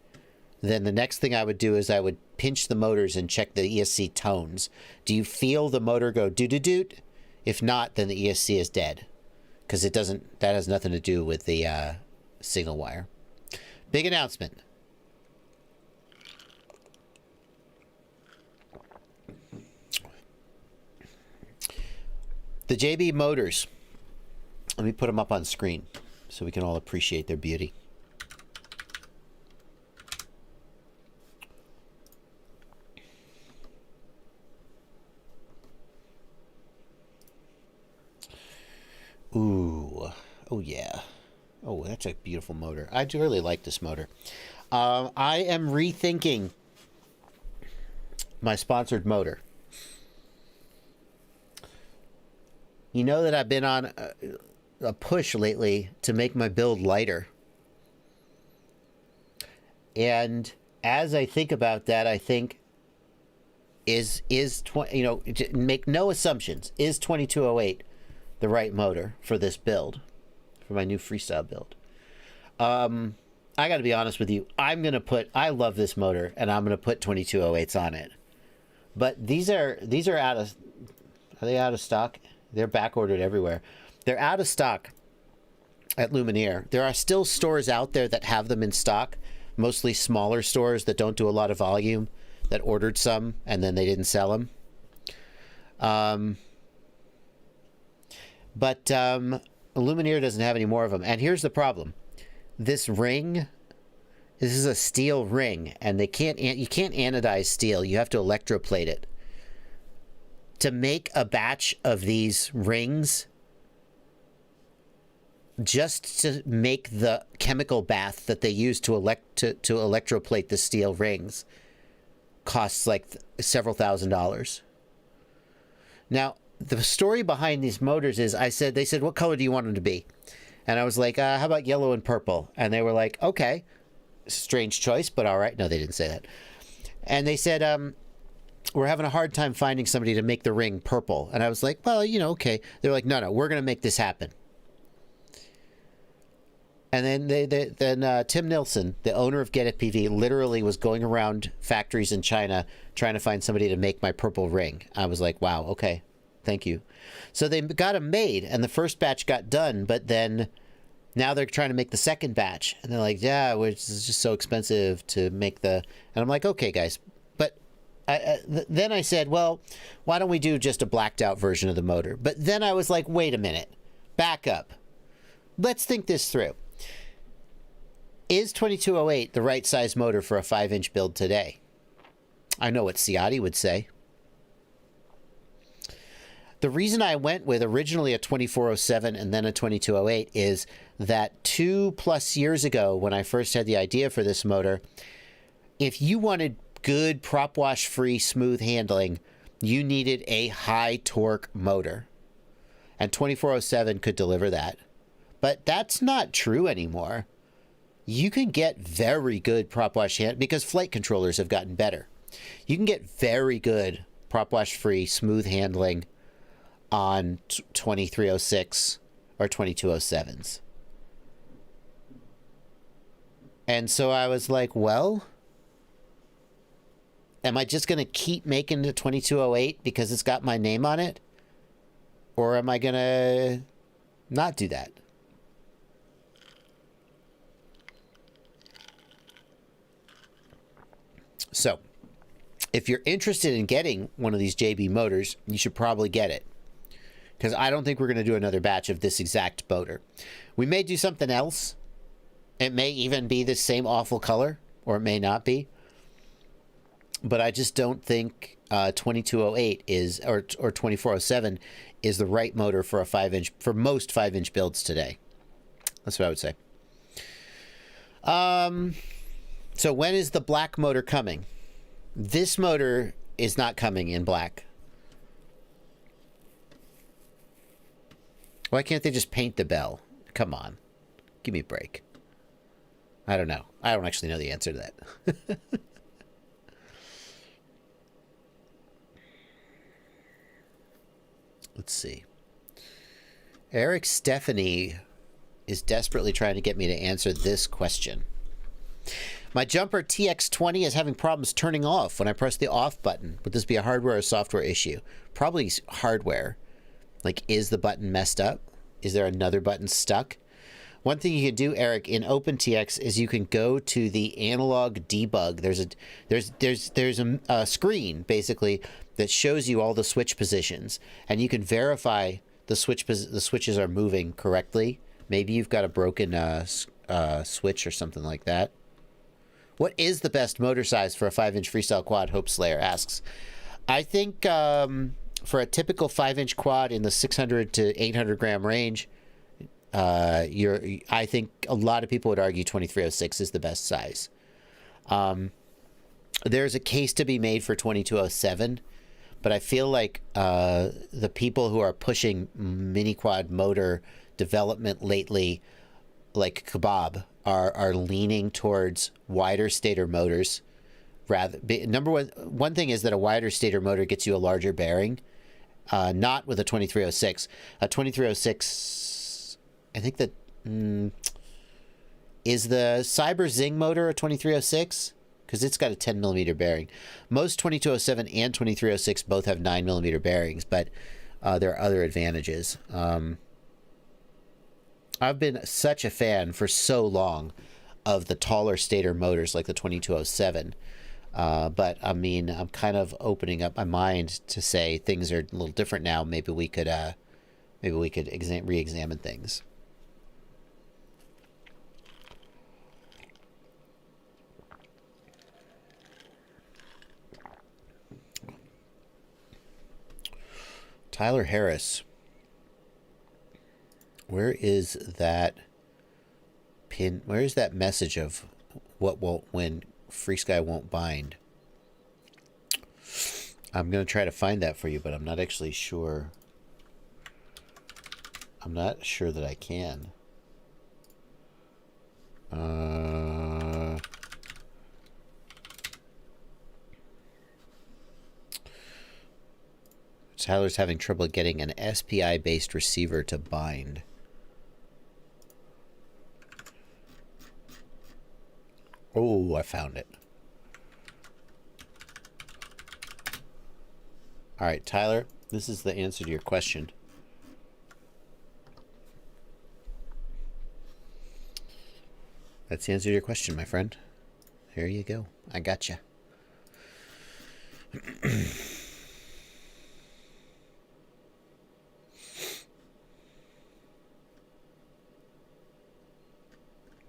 then the next thing I would do is I would pinch the motors and check the ESC tones. Do you feel the motor go doot-doot-doot? If not, then the ESC is dead, because it doesn't. That has nothing to do with the signal wire. Big announcement. The JB motors. Let me put them up on screen so we can all appreciate their beauty. Ooh. Oh, yeah. Oh, that's a beautiful motor. I do really like this motor. I am rethinking my sponsored motor. You know that I've been on a push lately to make my build lighter. And as I think about that, I think make no assumptions. Is 2208 the right motor for this build, for my new freestyle build? I got to be honest with you. I love this motor, and I'm going to put 2208s on it. But these are out of, are they out of stock? They're back ordered everywhere. They're out of stock at Lumineer. There are still stores out there that have them in stock, mostly smaller stores that don't do a lot of volume, that ordered some and then they didn't sell them. But Lumineer doesn't have any more of them. And here's the problem. This ring, this is a steel ring, and you can't anodize steel. You have to electroplate it. To make a batch of these rings, just to make the chemical bath that they use to electroplate the steel rings, costs like several $1,000s. Now, the story behind these motors is, they said, what color do you want them to be? And I was like, how about yellow and purple? And they were like, okay, strange choice, but all right. No, they didn't say that. And they said, we're having a hard time finding somebody to make the ring purple. And I was like, well, okay. They're like, no, we're going to make this happen. And then Tim Nilsson, the owner of Get It PV, literally was going around factories in China trying to find somebody to make my purple ring. I was like, wow, okay, thank you. So they got them made, and the first batch got done, but then now they're trying to make the second batch. And they're like, yeah, it's just so expensive to make the... And I'm like, okay, guys. But then I said, well, why don't we do just a blacked out version of the motor? But then I was like, wait a minute. Back up. Let's think this through. Is 2208 the right size motor for a 5-inch build today? I know what Ciotti would say. The reason I went with originally a 2407 and then a 2208 is that 2+ years ago, when I first had the idea for this motor, if you wanted good prop wash free smooth handling, you needed a high torque motor. And 2407 could deliver that. But that's not true anymore. You can get very good prop wash hand because flight controllers have gotten better. You can get very good prop wash free smooth handling on 2306 or 2207s. And so I was like, well, am I just going to keep making the 2208 because it's got my name on it? Or am I going to not do that? So, if you're interested in getting one of these JB motors, you should probably get it. Because I don't think we're going to do another batch of this exact motor. We may do something else. It may even be the same awful color, or it may not be. But I just don't think 2208 is, or 2407 is the right motor for a 5-inch, for most 5-inch builds today. That's what I would say. So when is the black motor coming? This motor is not coming in black. Why can't they just paint the bell? Come on. Give me a break. I don't know. I don't actually know the answer to that. Let's see. Eric Stephanie is desperately trying to get me to answer this question. My jumper TX20 is having problems turning off when I press the off button. Would this be a hardware or software issue? Probably hardware. Like, is the button messed up? Is there another button stuck? One thing you can do, Eric, in OpenTX is you can go to the analog debug. There's a screen basically that shows you all the switch positions, and you can verify the switches are moving correctly. Maybe you've got a broken switch or something like that. What is the best motor size for a 5-inch freestyle quad? Hope Slayer asks. I think for a typical 5-inch quad in the 600 to 800 gram range, I think a lot of people would argue 2306 is the best size. There's a case to be made for 2207, but I feel like the people who are pushing mini quad motor development lately, like Kebab, are leaning towards wider stator motors. Number one thing is that a wider stator motor gets you a larger bearing, not with a 2306. A 2306, I think that is the Cyber Zing motor a 2306, because it's got a 10 millimeter bearing. Most 2207 and 2306 both have 9 millimeter bearings, but there are other advantages. I've been such a fan for so long of the taller stator motors like the 2207. But I mean, I'm kind of opening up my mind to say things are a little different now. Maybe we could re-examine things. Tyler Harris. Where is that pin? Where is that message of what won't, when FreeSky won't bind? I'm going to try to find that for you, but I'm not actually sure. I'm not sure that I can. Tyler's having trouble getting an SPI-based receiver to bind. Oh, I found it. All right, Tyler, this is the answer to your question. That's the answer to your question, my friend. Here you go. I gotcha.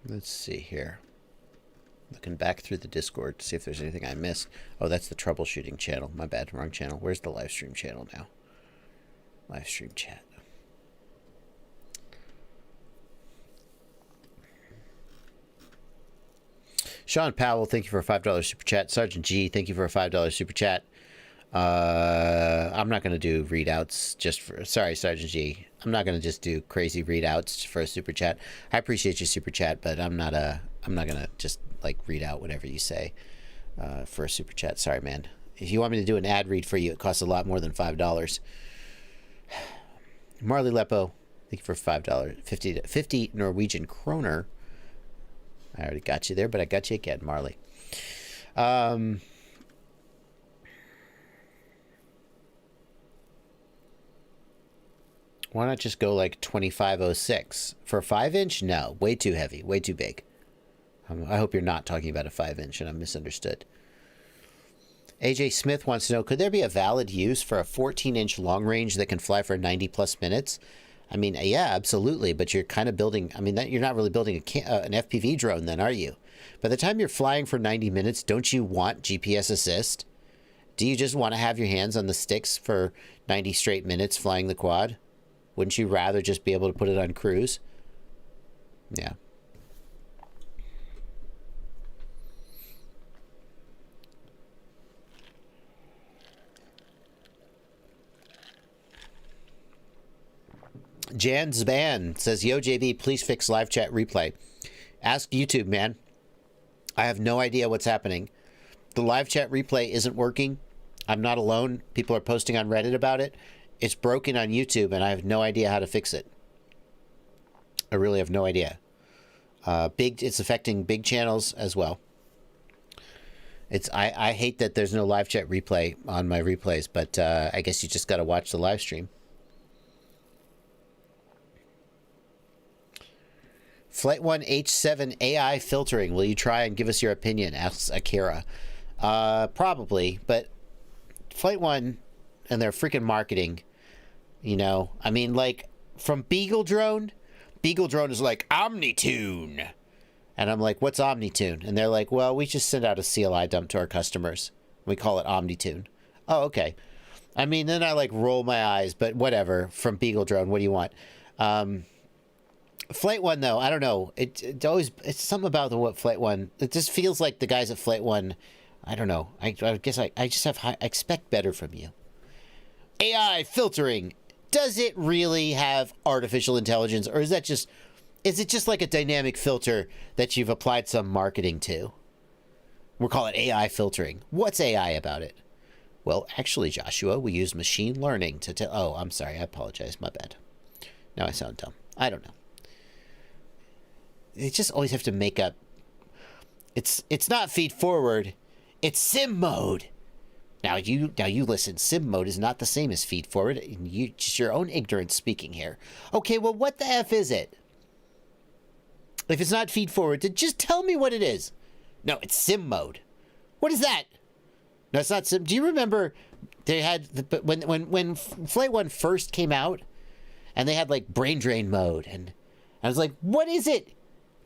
Let's see here. Looking back through the Discord to see if there's anything I missed. Oh, that's the troubleshooting channel. My bad, wrong channel. Where's the live stream channel now? Live stream chat. Sean Powell, thank you for a $5 super chat. Sergeant G, thank you for a $5 super chat. I'm not going to do readouts just for... Sorry, Sergeant G. I'm not going to just do crazy readouts for a super chat. I appreciate your super chat, but I'm not going to just like read out whatever you say for a super chat. Sorry, man. If you want me to do an ad read for you, it costs a lot more than $5. Marley Lepo, thank you for $5. 50 Norwegian kroner. I already got you there, but I got you again, Marley. Why not just go like 2506? For a 5-inch? No, way too heavy, way too big. I hope you're not talking about a 5-inch and I'm misunderstood. AJ Smith wants to know, could there be a valid use for a 14-inch long range that can fly for 90 plus minutes? I mean, yeah, absolutely, but you're kind of building, I mean, you're not really building an FPV drone then, are you? By the time you're flying for 90 minutes, don't you want GPS assist? Do you just want to have your hands on the sticks for 90 straight minutes flying the quad? Wouldn't you rather just be able to put it on cruise? Yeah. Jan Zban says, yo, JB, please fix live chat replay. Ask YouTube, man. I have no idea what's happening. The live chat replay isn't working. I'm not alone. People are posting on Reddit about it. It's broken on YouTube, and I have no idea how to fix it. I really have no idea. It's affecting big channels as well. I hate that there's no live chat replay on my replays, but I guess you just got to watch the live stream. Flight 1 H7 AI filtering. Will you try and give us your opinion? Asks Akira. Probably, but Flight 1 and their freaking marketing, you know, I mean, like from Beagle Drone is like Omnitune. And I'm like, what's Omnitune? And they're like, well, we just send out a CLI dump to our customers. We call it Omnitune. Oh, okay. I mean, then I like roll my eyes, but whatever. From Beagle Drone, what do you want? Flight 1, though, I don't know. It's something about what Flight 1. It just feels like the guys at Flight 1. I don't know. I guess I just have I expect better from you. AI filtering. Does it really have artificial intelligence, or is it just like a dynamic filter that you've applied some marketing to? We'll call it AI filtering. What's AI about it? Well, actually, Joshua, we use machine learning to tell. Oh, I'm sorry. I apologize. My bad. Now I sound dumb. I don't know. They just always have to make up. It's not feed forward. It's sim mode. Now you listen. Sim mode is not the same as feed forward. You just your own ignorance speaking here. Okay, well, what the F is it? If it's not feed forward, then just tell me what it is. No, it's sim mode. What is that? No, it's not sim. Do you remember they had when Flight 1 first came out, and they had like brain drain mode, and I was like, what is it?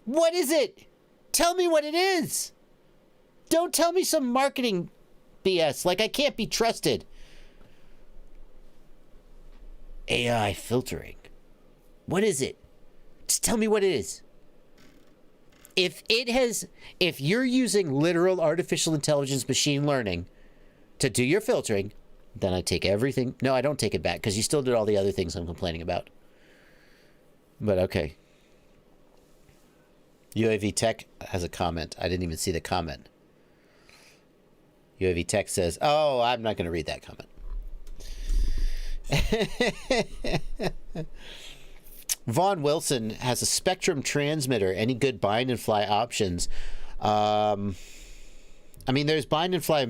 What is it? Tell me what it is. Don't tell me some marketing BS. Like, I can't be trusted. AI filtering. What is it? Just tell me what it is. If you're using literal artificial intelligence machine learning to do your filtering, then I take everything. No, I don't take it back, because you still did all the other things I'm complaining about. But okay. UAV Tech has a comment. I didn't even see the comment. UAV Tech says, oh, I'm not going to read that comment. Vaughn Wilson has a Spectrum transmitter. Any good bind and fly options? I mean, there's bind and fly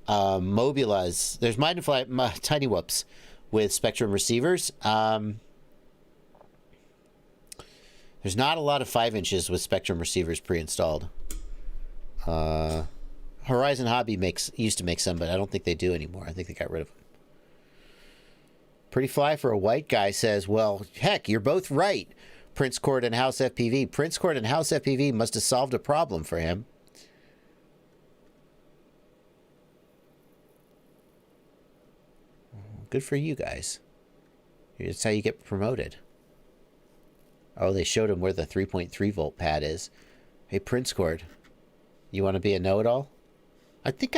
mobilas. There's bind and fly tiny whoops with Spectrum receivers. There's not a lot of 5 inches with Spectrum receivers pre-installed. Horizon Hobby used to make some, but I don't think they do anymore. I think they got rid of them. Pretty fly for a white guy says, well, heck, you're both right. Prince Court and House FPV. Prince Court and House FPV must have solved a problem for him. Good for you guys. That's how you get promoted. Oh, they showed him where the 3.3 volt pad is. Hey, Prince Court, you want to be a know-it-all? I think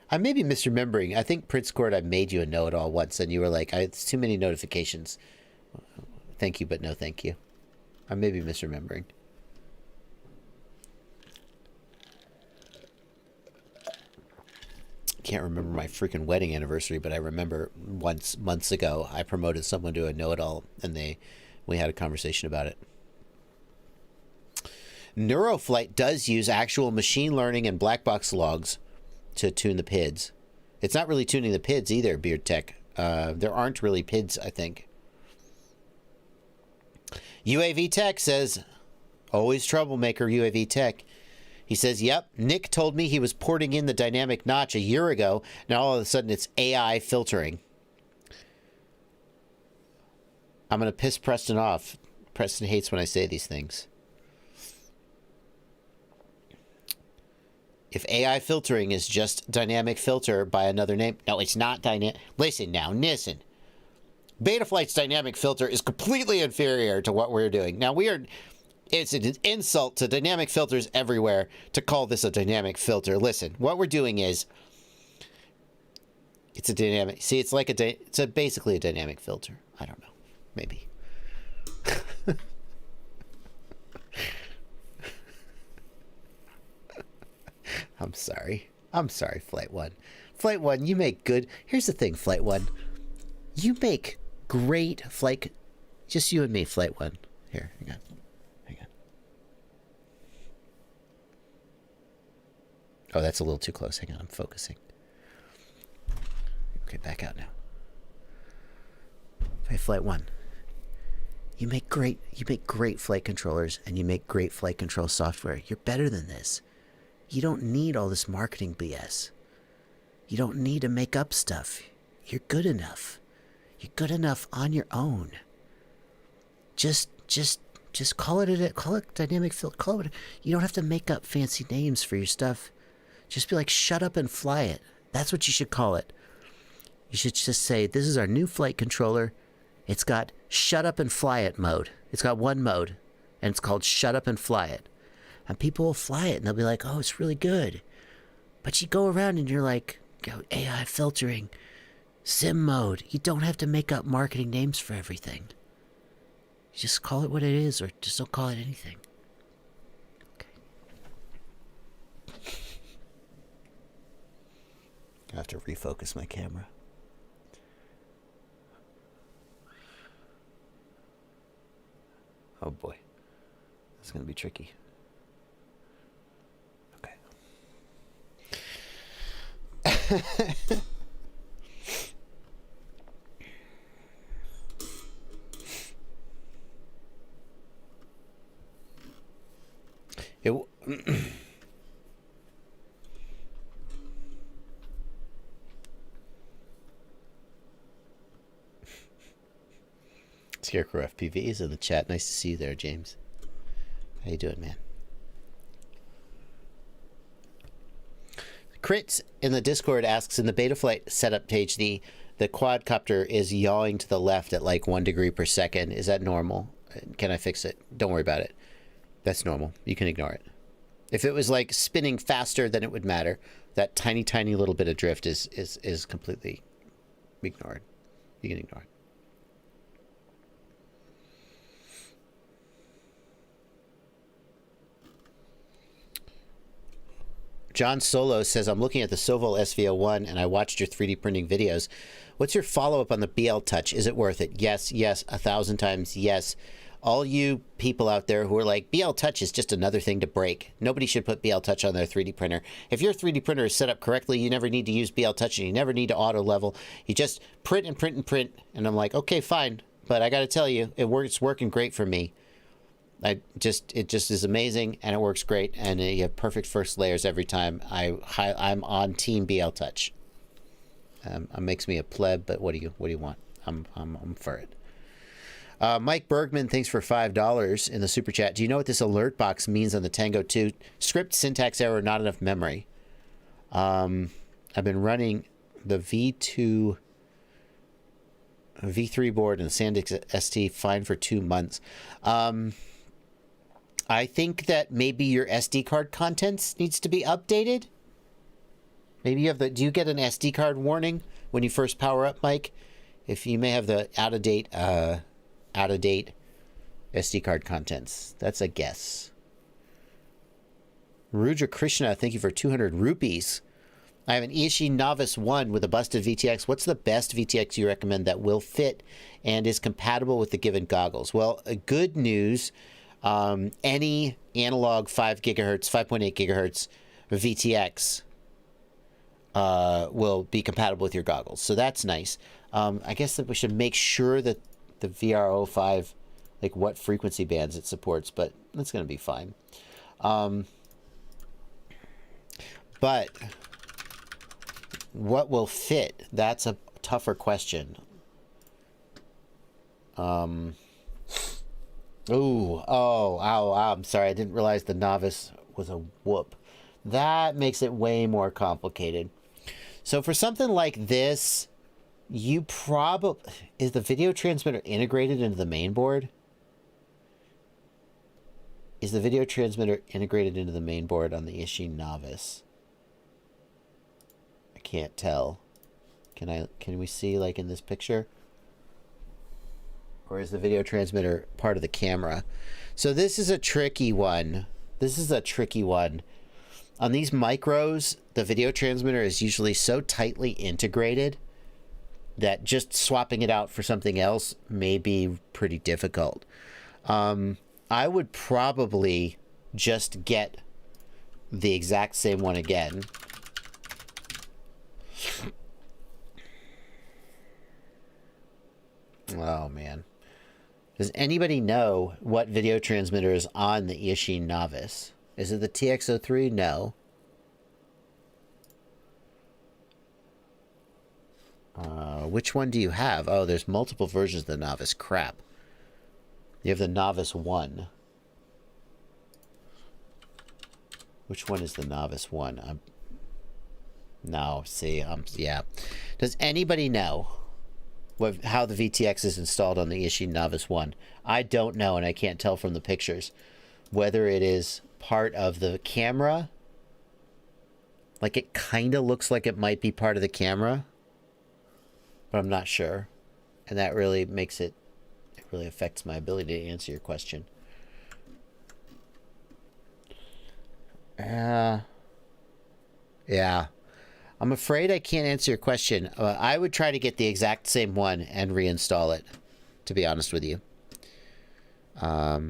I may be misremembering. I think Prince Court, I made you a know-it-all once, and you were like, it's too many notifications. Thank you, but no thank you. I may be misremembering. Can't remember my freaking wedding anniversary, but I remember once, months ago, I promoted someone to a know-it-all, and we had a conversation about it. Neuroflight does use actual machine learning and black box logs to tune the PIDs. It's not really tuning the PIDs either, Beard Tech. There aren't really PIDs, I think. UAV Tech says, always troublemaker, UAV Tech. He says, yep, Nick told me he was porting in the dynamic notch a year ago. Now all of a sudden it's AI filtering. I'm going to piss Preston off. Preston hates when I say these things. If AI filtering is just dynamic filter by another name. No, it's not dynamic. Listen now, listen. Betaflight's dynamic filter is completely inferior to what we're doing. Now it's an insult to dynamic filters everywhere to call this a dynamic filter. Listen, what we're doing is it's a dynamic. See, it's like it's basically a dynamic filter. I don't know. Maybe. I'm sorry. I'm sorry, Flight 1. Flight 1, you make good... Here's the thing, Flight 1. You make great flight... Just you and me, Flight 1. Here, hang on. Hang on. Oh, that's a little too close. Hang on, I'm focusing. Okay, back out now. Hey, Flight 1. You make great flight controllers, and you make great flight control software. You're better than this. You don't need all this marketing BS. You don't need to make up stuff. You're good enough. You're good enough on your own. Just call it dynamic filter. You don't have to make up fancy names for your stuff. Just be like, shut up and fly it. That's what you should call it. You should just say, this is our new flight controller. It's got shut up and fly it mode. It's got one mode, and it's called shut up and fly it. And people will fly it, and they'll be like, oh, it's really good. But you go around and you're like, AI filtering, sim mode. You don't have to make up marketing names for everything. You just call it what it is, or just don't call it anything. Okay. I have to refocus my camera. Oh boy. That's going to be tricky. Scarecrow FPV is in the chat. Nice to see you there, James. How you doing, man? Crits in the Discord asks, in the Betaflight setup page, the quadcopter is yawing to the left at like 1 degree per second. Is that normal? Can I fix it? Don't worry about it. That's normal. You can ignore it. If it was like spinning faster, then it would matter. That tiny, tiny little bit of drift is completely ignored. You can ignore it. John Solo says, I'm looking at the Sovol SV01 and I watched your 3D printing videos. What's your follow-up on the BL Touch? Is it worth it? Yes, 1,000 times yes. all you people out there who are like, BL Touch is just another thing to break. Nobody should put BL Touch on their 3D printer. If your 3D printer is set up correctly, you never need to use BL Touch and you never need to auto level. You just print and print and print. And I'm like, okay, fine. But I got to tell you, it's working great for me. It just is amazing, and it works great, and you have perfect first layers every time. I'm on Team BL Touch. It makes me a pleb, but what do you want? I'm for it. Mike Bergman, thanks for $5 in the super chat. Do you know what this alert box means on the Tango 2? Script syntax error, not enough memory. I've been running the V3 board and the SanDisk ST fine for 2 months. I think that maybe your SD card contents needs to be updated. Maybe you have do you get an SD card warning when you first power up, Mike? If you may have the out of date SD card contents. That's a guess. Rudra Krishna, thank you for 200 rupees. I have an Ishi Novice 1 with a busted VTX. What's the best VTX you recommend that will fit and is compatible with the given goggles? Well, good news. Any analog 5 gigahertz, 5.8 gigahertz VTX will be compatible with your goggles. So that's nice. I guess that we should make sure that the VR05, like what frequency bands it supports, but that's going to be fine. But what will fit? That's a tougher question. I'm sorry. I didn't realize the Novice was a whoop. That makes it way more complicated. So for something like this, you probably... Is the video transmitter integrated into the main board? Is the video transmitter integrated into the main board on the Ishi Novice? I can't tell. Can we see like in this picture? Or is the video transmitter part of the camera? So this is a tricky one. On these micros, the video transmitter is usually so tightly integrated that just swapping it out for something else may be pretty difficult. I would probably just get the exact same one again. Oh, man. Does anybody know what video transmitter is on the Ishi Novice? Is it the TX03? No. Which one do you have? Oh, there's multiple versions of the Novice. Crap. You have the Novice 1. Which one is the Novice 1? No, see, yeah. Does anybody know how the VTX is installed on the Ishi Novice 1? I don't know, and I can't tell from the pictures whether it is part of the camera. Like, it kind of looks like it might be part of the camera, but I'm not sure. And that really makes it really affects my ability to answer your question. Yeah. I'm afraid I can't answer your question. I would try to get the exact same one and reinstall it, to be honest with you. Yeah.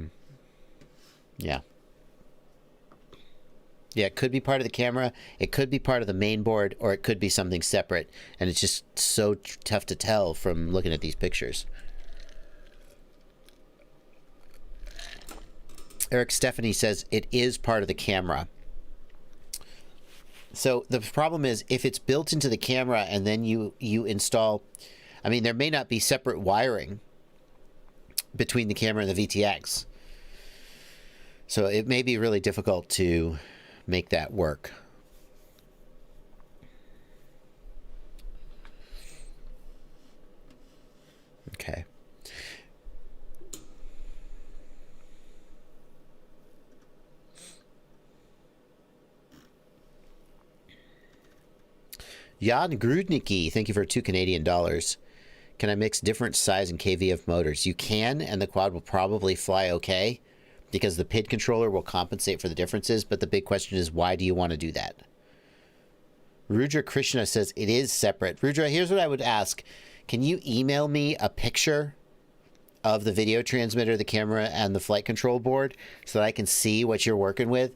Yeah, it could be part of the camera, it could be part of the main board, or it could be something separate. And it's just so tough to tell from looking at these pictures. Eric Stephanie says it is part of the camera. So the problem is, if it's built into the camera and then you install... I mean, there may not be separate wiring between the camera and the VTX. So it may be really difficult to make that work. Okay. Jan Grudnicki, thank you for $2 Canadian. Can I mix different size and KVF motors? You can, and the quad will probably fly okay, because the PID controller will compensate for the differences, but the big question is, why do you want to do that? Rudra Krishna says it is separate. Rudra, here's what I would ask. Can you email me a picture of the video transmitter, the camera, and the flight control board so that I can see what you're working with,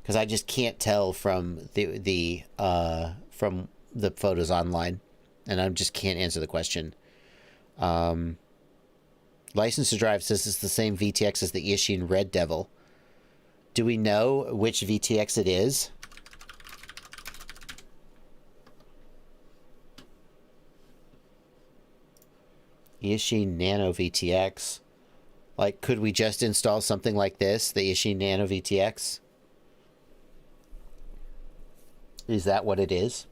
because I just can't tell from the photos online, and I just can't answer the question. License to Drive says it's the same VTX as the Ishin Red Devil. Do we know which VTX it is? Ishin Nano VTX. Like, could we just install something like this, the Ishin Nano VTX? Is that what it is?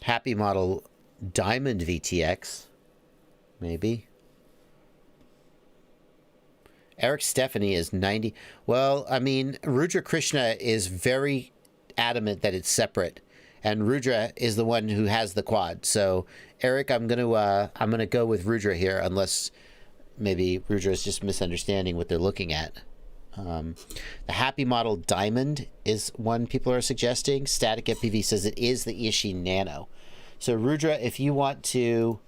Happy Model Diamond VTX. Maybe. Eric Stephanie is 90. Well, I mean, Rudra Krishna is very adamant that it's separate, and Rudra is the one who has the quad. So, Eric, I'm gonna go with Rudra here, unless maybe Rudra is just misunderstanding what they're looking at. The Happy Model Diamond is one people are suggesting. Static FPV says it is the Ishin Nano. So, Rudra, if you want to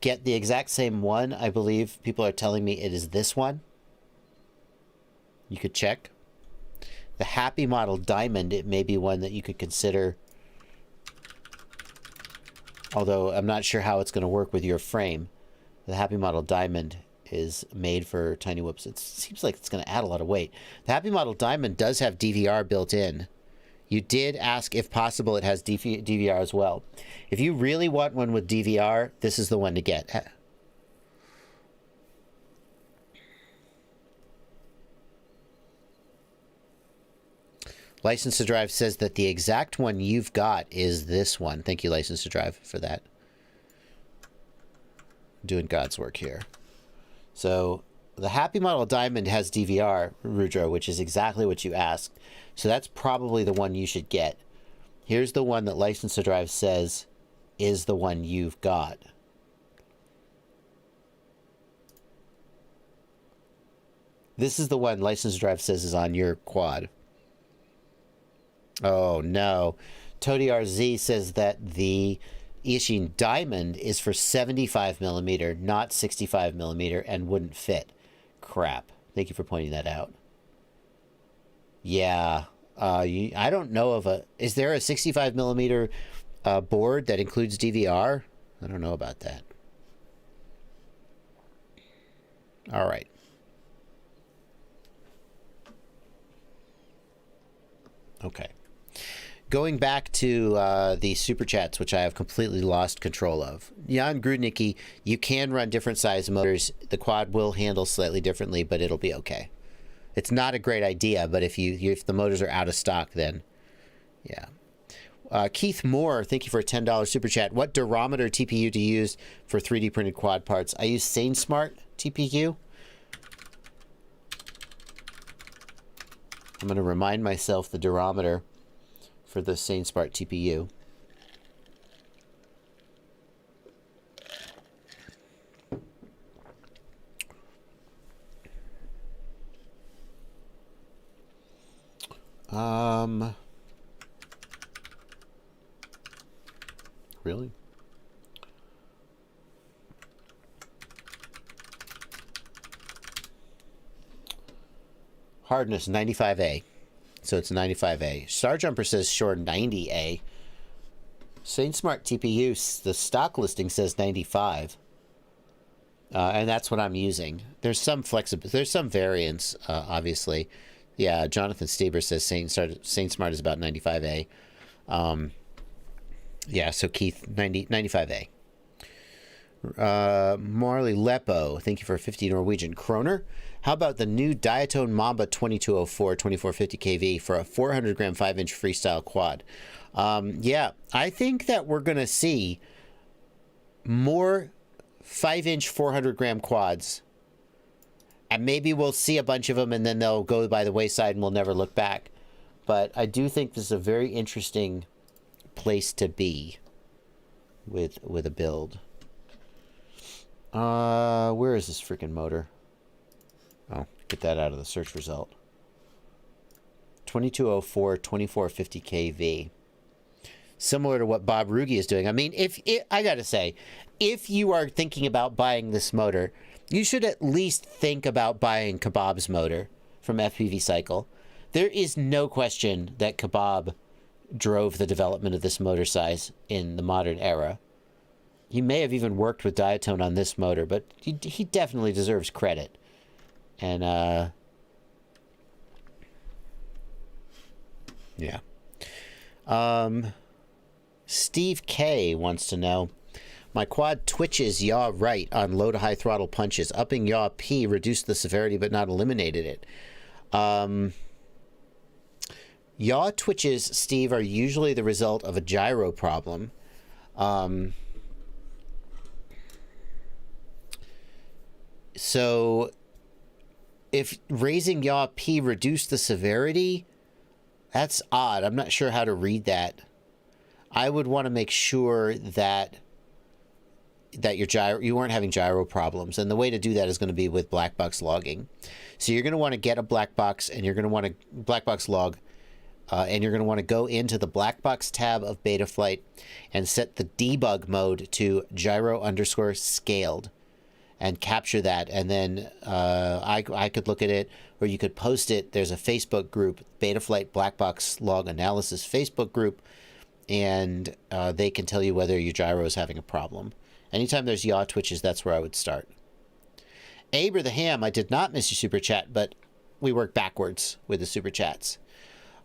get the exact same one, I believe people are telling me it is this one. You could check. The Happy Model Diamond, it may be one that you could consider, although I'm not sure how it's going to work with your frame. The Happy Model Diamond is made for tiny whoops. It seems like it's going to add a lot of weight. The Happy Model Diamond does have DVR built in. You did ask if possible it has DVR as well. If you really want one with DVR, this is the one to get. License to Drive says that the exact one you've got is this one. Thank you, License to Drive, for that. Doing God's work here. So the Happy Model Diamond has DVR, Rudra, which is exactly what you asked. So that's probably the one you should get. Here's the one that License to Drive says is the one you've got. This is the one License to Drive says is on your quad. Oh, no. Tody RZ says that the Ishin Diamond is for 75 millimeter, not 65 millimeter, and wouldn't fit. Crap. Thank you for pointing that out. Yeah. I don't know of a... Is there a 65 millimeter board that includes DVR? I don't know about that. All right. Okay. Going back to the super chats, which I have completely lost control of. Jan Grudnicki, you can run different size motors. The quad will handle slightly differently, but it'll be okay. It's not a great idea, but if the motors are out of stock, then yeah. Keith Moore, thank you for a $10 super chat. What durometer TPU do you use for 3D printed quad parts? I use SaneSmart TPU. I'm going to remind myself the durometer for the SaneSmart TPU. Really? Hardness 95A. So it's 95A. Starjumper says sure 90A. SaneSmart TPU, the stock listing says 95. And that's what I'm using. There's some flexibility. There's some variance, obviously. Yeah, Jonathan Staber says SaneSmart is about 95A. Yeah, so Keith, 95A. Marley Lepo, thank you for 50 Norwegian kroner. How about the new Diatone Mamba 2204 2450 kV for a 400 gram 5-inch freestyle quad? Yeah, I think that we're going to see more 5-inch 400 gram quads. And maybe we'll see a bunch of them and then they'll go by the wayside and we'll never look back. But I do think this is a very interesting place to be with a build. Where is this freaking motor? Oh, get that out of the search result. 2204 2450 kV. similar to what Bob Rugi is doing. I mean, I got to say, if you are thinking about buying this motor, you should at least think about buying Kebab's motor from FPV Cycle. There is no question that Kebab drove the development of this motor size in the modern era. He may have even worked with Diatone on this motor, but he definitely deserves credit. And, yeah. Steve K wants to know, my quad twitches yaw right on low to high throttle punches. Upping yaw P reduced the severity but not eliminated it. Yaw twitches, Steve, are usually the result of a gyro problem. So if raising yaw P reduced the severity, that's odd. I'm not sure how to read that. I would want to make sure that you weren't having gyro problems, and the way to do that is going to be with black box logging. So you're going to want to get a black box, and you're going to want to black box log, and you're going to want to go into the black box tab of Betaflight and set the debug mode to gyro_scaled and capture that. And then I could look at it, or you could post it. There's a Facebook group, Betaflight Black Box Log Analysis Facebook group, and they can tell you whether your gyro is having a problem. Anytime there's yaw twitches, that's where I would start. Aber the Ham, I did not miss your super chat, but we work backwards with the super chats.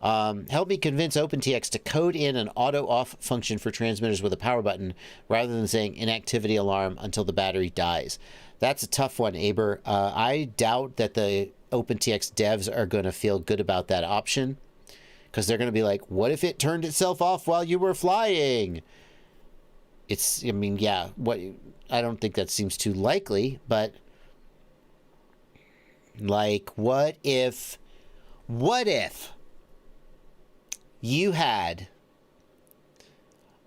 Help me convince OpenTX to code in an auto-off function for transmitters with a power button rather than saying inactivity alarm until the battery dies. That's a tough one, Aber. I doubt that the OpenTX devs are going to feel good about that option, because they're going to be like, what if it turned itself off while you were flying? I mean, yeah, I don't think that seems too likely, but like, what if you had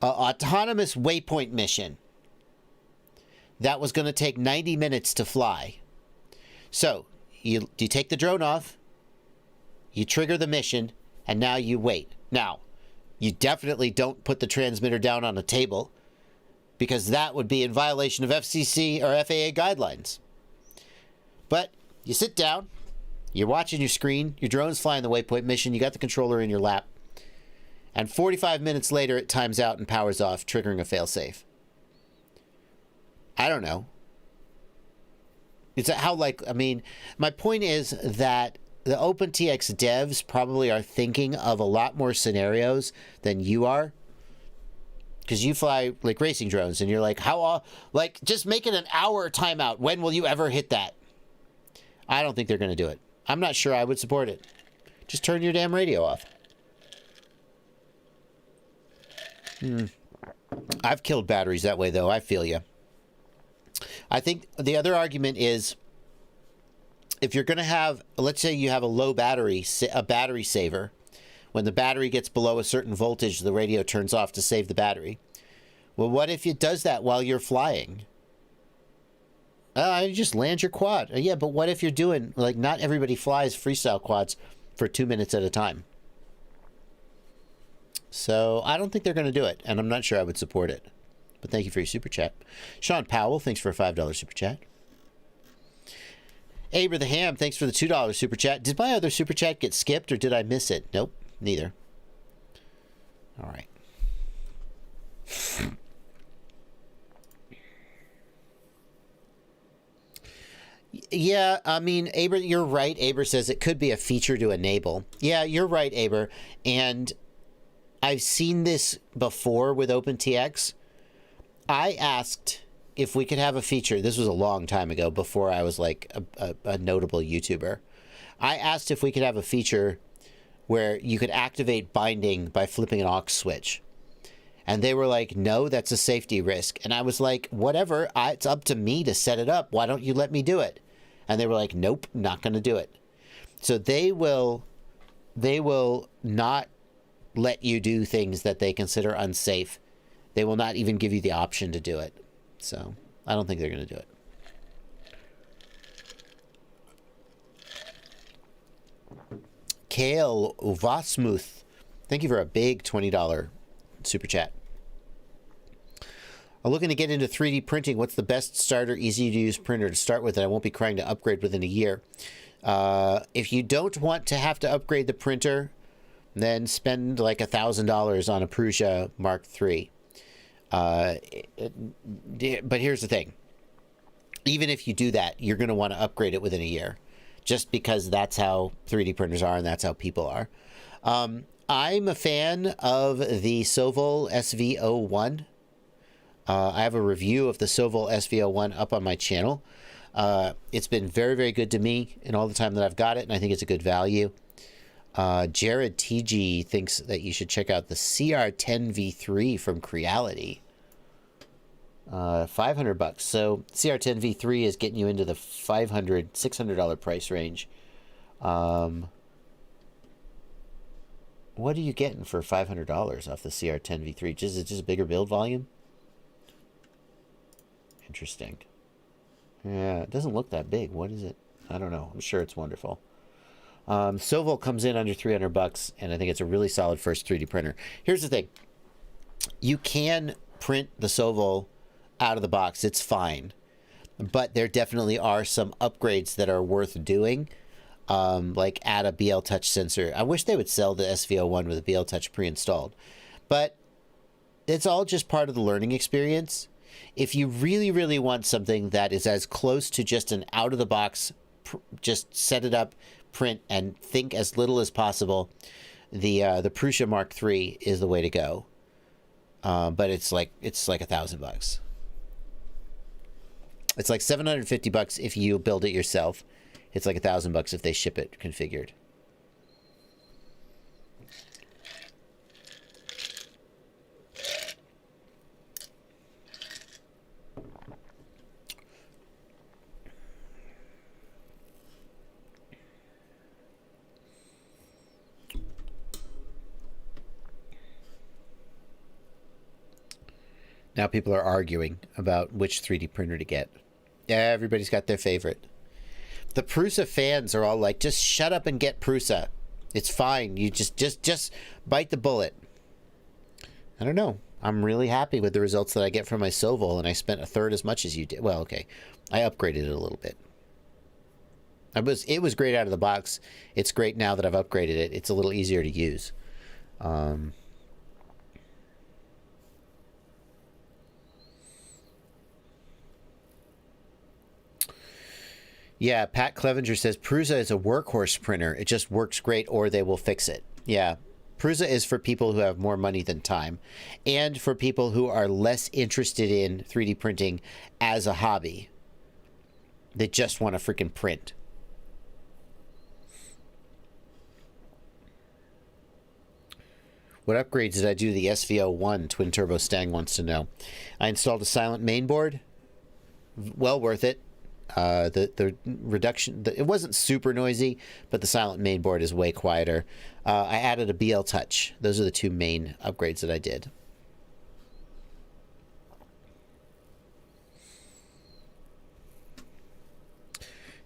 an autonomous waypoint mission that was going to take 90 minutes to fly? So you take the drone off, you trigger the mission, and now you wait. Now, you definitely don't put the transmitter down on a table, because that would be in violation of FCC or FAA guidelines. But you sit down, you're watching your screen, your drone's flying the waypoint mission, you got the controller in your lap, and 45 minutes later it times out and powers off, triggering a failsafe. I don't know. My point is that the OpenTX devs probably are thinking of a lot more scenarios than you are. Because you fly like racing drones, and you're like, just make it an hour timeout. When will you ever hit that? I don't think they're going to do it. I'm not sure I would support it. Just turn your damn radio off. I've killed batteries that way, though. I feel you. I think the other argument is, if you're going to have, let's say you have a low battery, a battery saver. When the battery gets below a certain voltage, the radio turns off to save the battery. Well, what if it does that while you're flying? You just land your quad. Yeah, but what if you're doing, like, not everybody flies freestyle quads for 2 minutes at a time. So I don't think they're going to do it, and I'm not sure I would support it. But thank you for your super chat. Sean Powell, thanks for a $5 super chat. Aber the Ham, thanks for the $2 super chat. Did my other super chat get skipped, or did I miss it? Nope. Neither. All right. Yeah, I mean, Aber, you're right. Aber says it could be a feature to enable. Yeah, you're right, Aber. And I've seen this before with OpenTX. I asked if we could have a feature. This was a long time ago, before I was like a notable YouTuber. I asked if we could have a feature where you could activate binding by flipping an aux switch. And they were like, no, that's a safety risk. And I was like, whatever, it's up to me to set it up. Why don't you let me do it? And they were like, nope, not going to do it. So they will not let you do things that they consider unsafe. They will not even give you the option to do it. So I don't think they're going to do it. Kale Vasmuth, thank you for a big $20 super chat. I'm looking to get into 3D printing. What's the best starter, easy to use printer to start with that I won't be crying to upgrade within a year? If you don't want to have to upgrade the printer, then spend like $1,000 on a Prusa Mark III. But here's the thing. Even if you do that, you're going to want to upgrade it within a year, just because that's how 3D printers are and that's how people are. I'm a fan of the Sovol SV01. I have a review of the Sovol SV01 up on my channel. It's been very, very good to me in all the time that I've got it, and I think it's a good value. Jared TG thinks that you should check out the CR10V3 from Creality. $500. So CR10V3 is getting you into the $500-$600 price range. What are you getting for $500 off the CR10V3? Just a bigger build volume? Interesting. Yeah, it doesn't look that big. What is it? I don't know. I'm sure it's wonderful. Sovol comes in under $300, and I think it's a really solid first 3D printer. Here's the thing. You can print the Sovol out of the box. It's fine. But there definitely are some upgrades that are worth doing. Like add a BL Touch sensor. I wish they would sell the SV01 with a BL Touch pre-installed. But it's all just part of the learning experience. If you really, really want something that is as close to just an out-of-the-box, just set it up, print, and think as little as possible, the Prusa Mark III is the way to go. But it's like $1,000. It's like $750 if you build it yourself. It's like $1,000 if they ship it configured. Now people are arguing about which 3D printer to get. Yeah, everybody's got their favorite. The Prusa fans are all like, just shut up and get Prusa. It's fine. You just bite the bullet. I don't know. I'm really happy with the results that I get from my Sovol, and I spent a third as much as you did. Well, okay. I upgraded it a little bit. It was great out of the box. It's great now that I've upgraded it. It's a little easier to use. Yeah, Pat Clevenger says Prusa is a workhorse printer. It just works great, or they will fix it. Yeah, Prusa is for people who have more money than time, and for people who are less interested in 3D printing as a hobby. They just want to freaking print. What upgrades did I do to the SV01? Twin Turbo Stang wants to know. I installed a silent mainboard. Well worth it. The reduction, it wasn't super noisy, but the silent mainboard is way quieter. I added a BL Touch. Those are the two main upgrades that I did.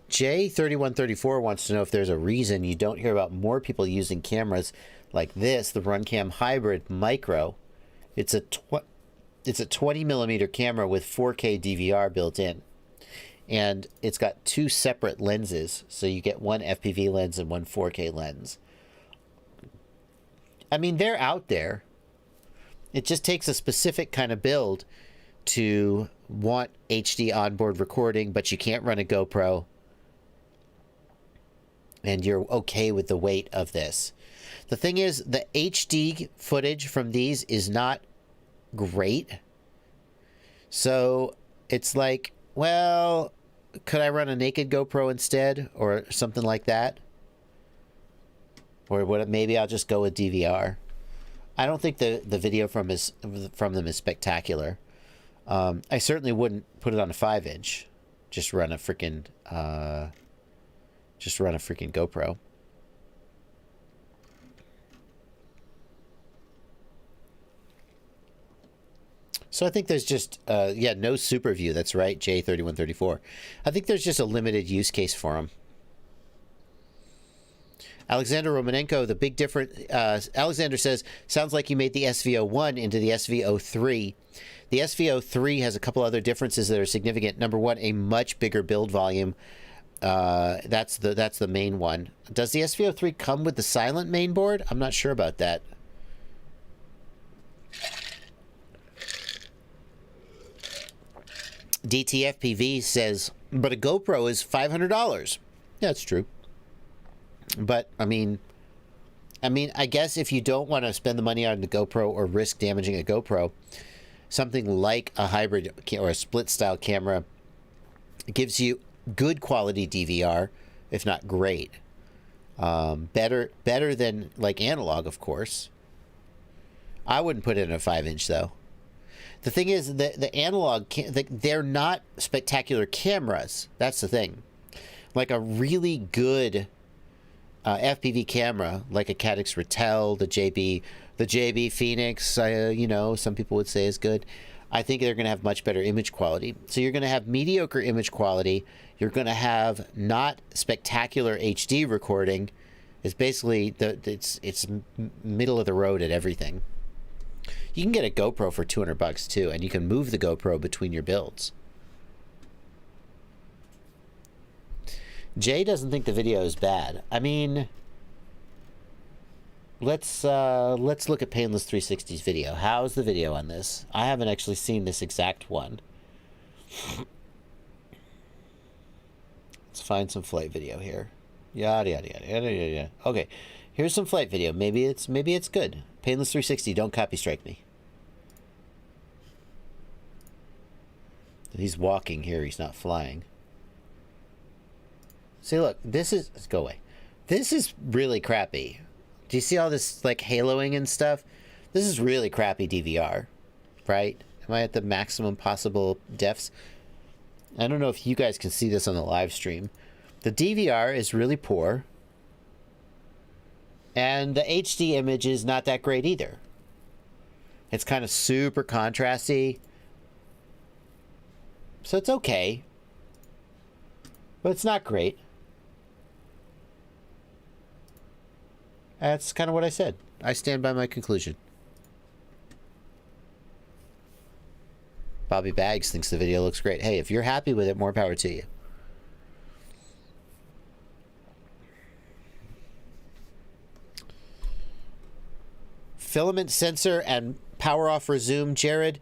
J3134 wants to know if there's a reason you don't hear about more people using cameras like this, the Runcam Hybrid Micro. It's a 20 millimeter camera with 4K DVR built in. And it's got two separate lenses, so you get one FPV lens and one 4K lens. I mean, they're out there. It just takes a specific kind of build to want HD onboard recording, but you can't run a GoPro. And you're okay with the weight of this. The thing is, the HD footage from these is not great. So it's like, well, could I run a naked GoPro instead, or something like that? Or maybe I'll just go with DVR. I don't think the video from them is spectacular. I certainly wouldn't put it on a 5-inch. Just run a freaking GoPro. So I think there's just, no super view. That's right, J3134. I think there's just a limited use case for them. Alexander Romanenko, the big difference, Alexander says, sounds like you made the SVO1 into the SVO3. The SVO3 has a couple other differences that are significant. Number one, a much bigger build volume. That's the main one. Does the SVO3 come with the silent mainboard? I'm not sure about that. DTFPV says, but a GoPro is $500. Yeah, it's true. But I mean, I guess if you don't want to spend the money on the GoPro or risk damaging a GoPro, something like a hybrid or a split style camera gives you good quality DVR, if not great. Better than like analog, of course. I wouldn't put it in a 5-inch though. The thing is that the analog, they're not spectacular cameras. That's the thing. Like a really good FPV camera, like a Caddx Ratel, the JB Phoenix, you know, some people would say is good. I think they're going to have much better image quality. So you're going to have mediocre image quality. You're going to have not spectacular HD recording. It's basically it's middle of the road at everything. You can get a GoPro for $200 too, and you can move the GoPro between your builds. Jay doesn't think the video is bad. I mean, let's look at Painless 360's video. How's the video on this? I haven't actually seen this exact one. Let's find some flight video here. Yada yada yada yada yada. Okay, here's some flight video. Maybe it's good. Painless 360, don't copy strike me. He's walking here. He's not flying. See, look, this is... Let's go away. This is really crappy. Do you see all this, like, haloing and stuff? This is really crappy DVR, right? Am I at the maximum possible defs? I don't know if you guys can see this on the live stream. The DVR is really poor. And the HD image is not that great either. It's kind of super contrasty. So it's okay. But it's not great. That's kind of what I said. I stand by my conclusion. Bobby Baggs thinks the video looks great. Hey, if you're happy with it, more power to you. Filament sensor and power off resume, Jared,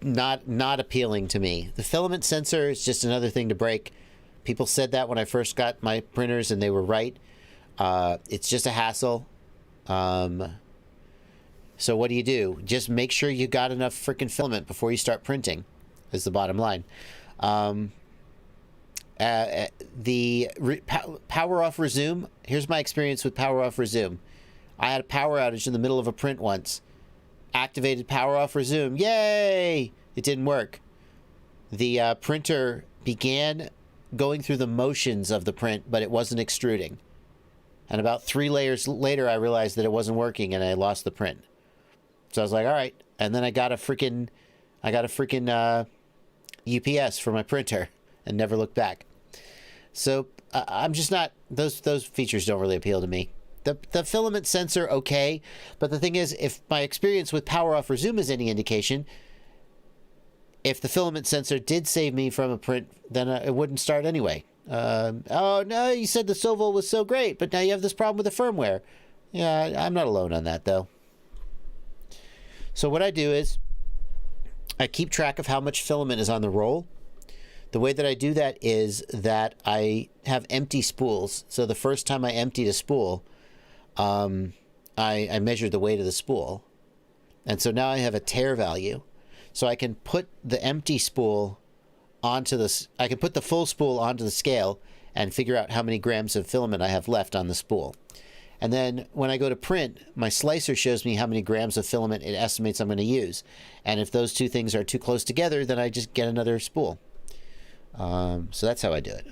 not appealing to me. The filament sensor is just another thing to break. People said that when I first got my printers, and they were right. It's just a hassle. So what do? Just make sure you got enough freaking filament before you start printing, is the bottom line. Power off resume. Here's my experience with power off resume. I had a power outage in the middle of a print once. Activated power off resume. Yay! It didn't work. The printer began going through the motions of the print, but it wasn't extruding. And about 3 layers later, I realized that it wasn't working, and I lost the print. So I was like, all right. And then I got a freaking UPS for my printer and never looked back. So I'm just not, those features don't really appeal to me. The filament sensor, okay. But the thing is, if my experience with power off resume is any indication, if the filament sensor did save me from a print, then it wouldn't start anyway. Oh, no, you said the Sovol was so great, but now you have this problem with the firmware. Yeah, I'm not alone on that, though. So what I do is I keep track of how much filament is on the roll. The way that I do that is that I have empty spools. So the first time I emptied a spool, I measured the weight of the spool. And so now I have a tear value. So I can put the empty spool onto this. I can put the full spool onto the scale and figure out how many grams of filament I have left on the spool. And then when I go to print, my slicer shows me how many grams of filament it estimates I'm going to use. And if those two things are too close together, then I just get another spool. So that's how I do it.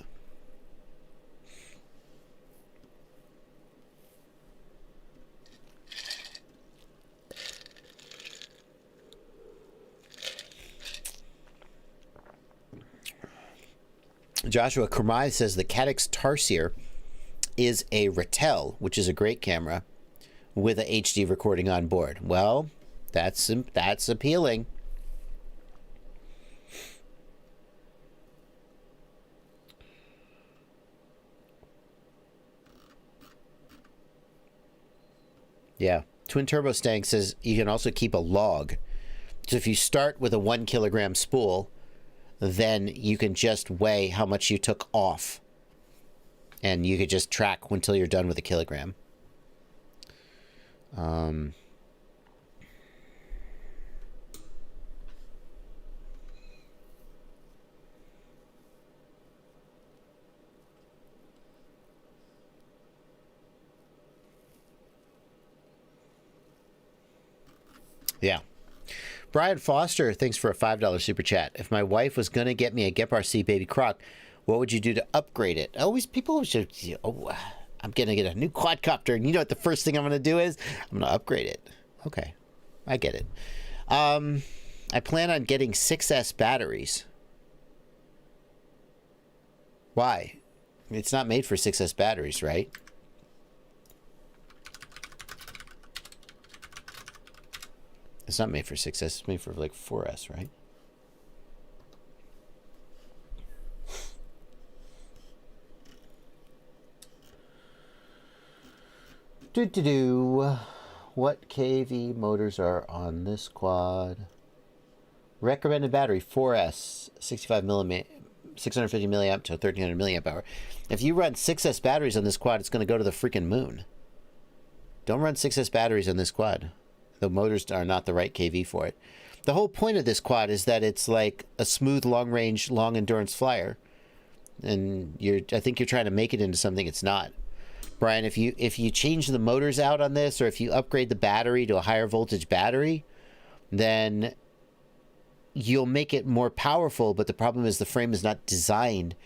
Joshua Kermai says the Caddx Tarsier is a Ratel, which is a great camera, with a HD recording on board. Well, that's appealing. Yeah. Twin Turbo Stank says you can also keep a log. So if you start with a 1 kilogram spool, then you can just weigh how much you took off. And you could just track until you're done with a kilogram. Yeah. Brian Foster, thanks for a $5 super chat. If my wife was going to get me a Gep RC Baby Croc, what would you do to upgrade it? People should, I'm going to get a new quadcopter, and you know what the first thing I'm going to do is? I'm going to upgrade it. Okay. I get it. I plan on getting 6S batteries. Why? It's not made for 6S batteries, right? It's not made for 6S. It's made for like 4S, right? What KV motors are on this quad? Recommended battery 4S, 65 milliamp, 650 milliamp to 1300 milliamp hour. If you run 6S batteries on this quad, it's going to go to the freaking moon. Don't run 6S batteries on this quad. The motors are not the right KV for it. The whole point of this quad is that it's like a smooth, long-range, long-endurance flyer. And I think you're trying to make it into something it's not. Brian, if you change the motors out on this, or if you upgrade the battery to a higher voltage battery, then you'll make it more powerful, but the problem is the frame is not designed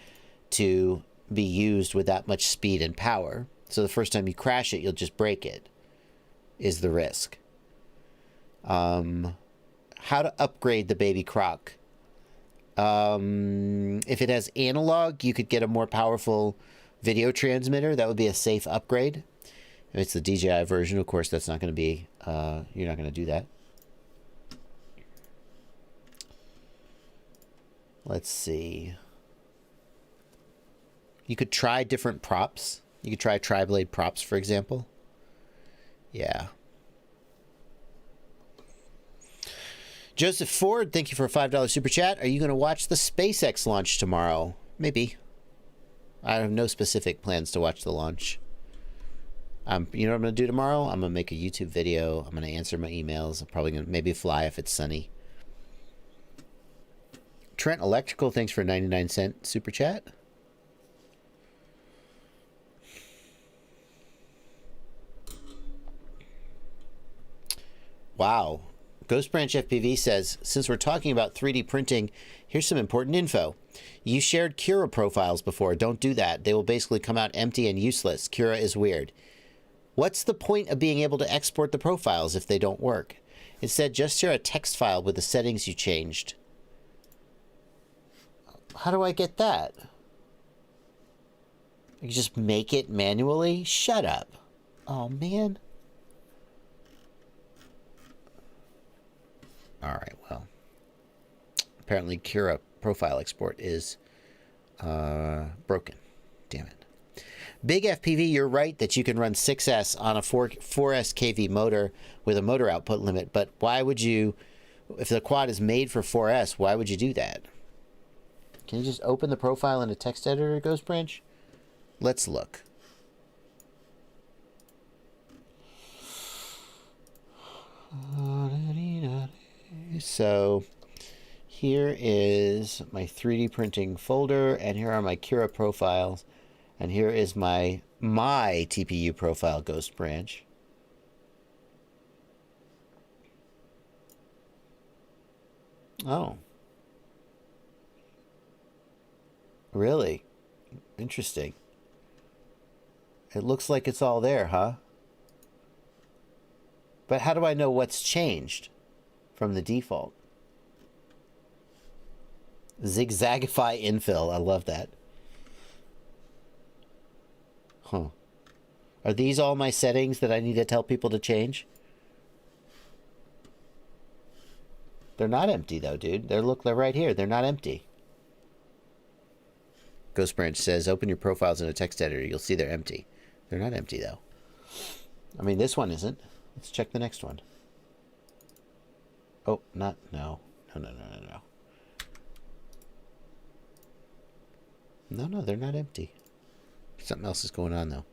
to be used with that much speed and power. So the first time you crash it, you'll just break it, is the risk. How to upgrade the Baby Croc. If it has analog, you could get a more powerful video transmitter. That would be a safe upgrade. If it's the DJI version, of course, that's not going to be, you're not going to do that. Let's see. You could try different props. You could try tri-blade props, for example. Yeah. Joseph Ford, thank you for a $5 super chat. Are you going to watch the SpaceX launch tomorrow? Maybe. I have no specific plans to watch the launch. You know what I'm going to do tomorrow? I'm going to make a YouTube video. I'm going to answer my emails. I'm probably going to maybe fly if it's sunny. Trent Electrical, thanks for a 99-cent super chat. Wow. Ghost Branch FPV says, since we're talking about 3D printing, here's some important info. You shared Cura profiles before. Don't do that. They will basically come out empty and useless. Cura is weird. What's the point of being able to export the profiles if they don't work? Instead, just share a text file with the settings you changed. How do I get that? I can just make it manually? Shut up. Oh, man. All right, well. Apparently, Cura profile export is broken. Damn it. Big FPV, you're right that you can run 6S on a 4S KV motor with a motor output limit, but why would you, if the quad is made for 4S, why would you do that? Can you just open the profile in a text editor, Ghost Branch? Let's look. So here is my 3D printing folder, and here are my Cura profiles, and here is my TPU profile, Ghost Branch. Oh. Really? Interesting. It looks like it's all there, huh? But how do I know what's changed from the default? Zigzagify infill. I love that. Huh. Are these all my settings that I need to tell people to change? They're not empty though, dude. They're right here. They're not empty. Ghost Branch says, open your profiles in a text editor. You'll see they're empty. They're not empty though. I mean, this one isn't. Let's check the next one. Oh, no. No. No, they're not empty. Something else is going on though.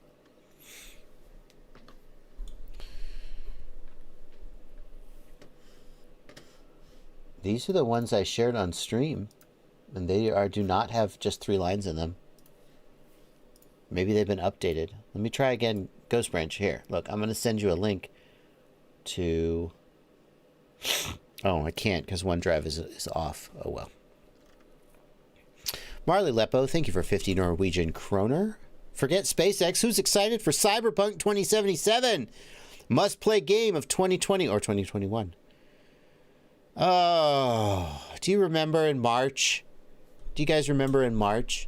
These are the ones I shared on stream, and they do not have just 3 lines in them. Maybe they've been updated. Let me try again. Ghost Branch, here. Look, I'm going to send you a link to... Oh, I can't because OneDrive is off. Oh, well. Marley Lepo, thank you for 50 Norwegian kroner. Forget SpaceX. Who's excited for Cyberpunk 2077? Must-play game of 2020 or 2021. Oh, do you remember in March? Do you guys remember in March?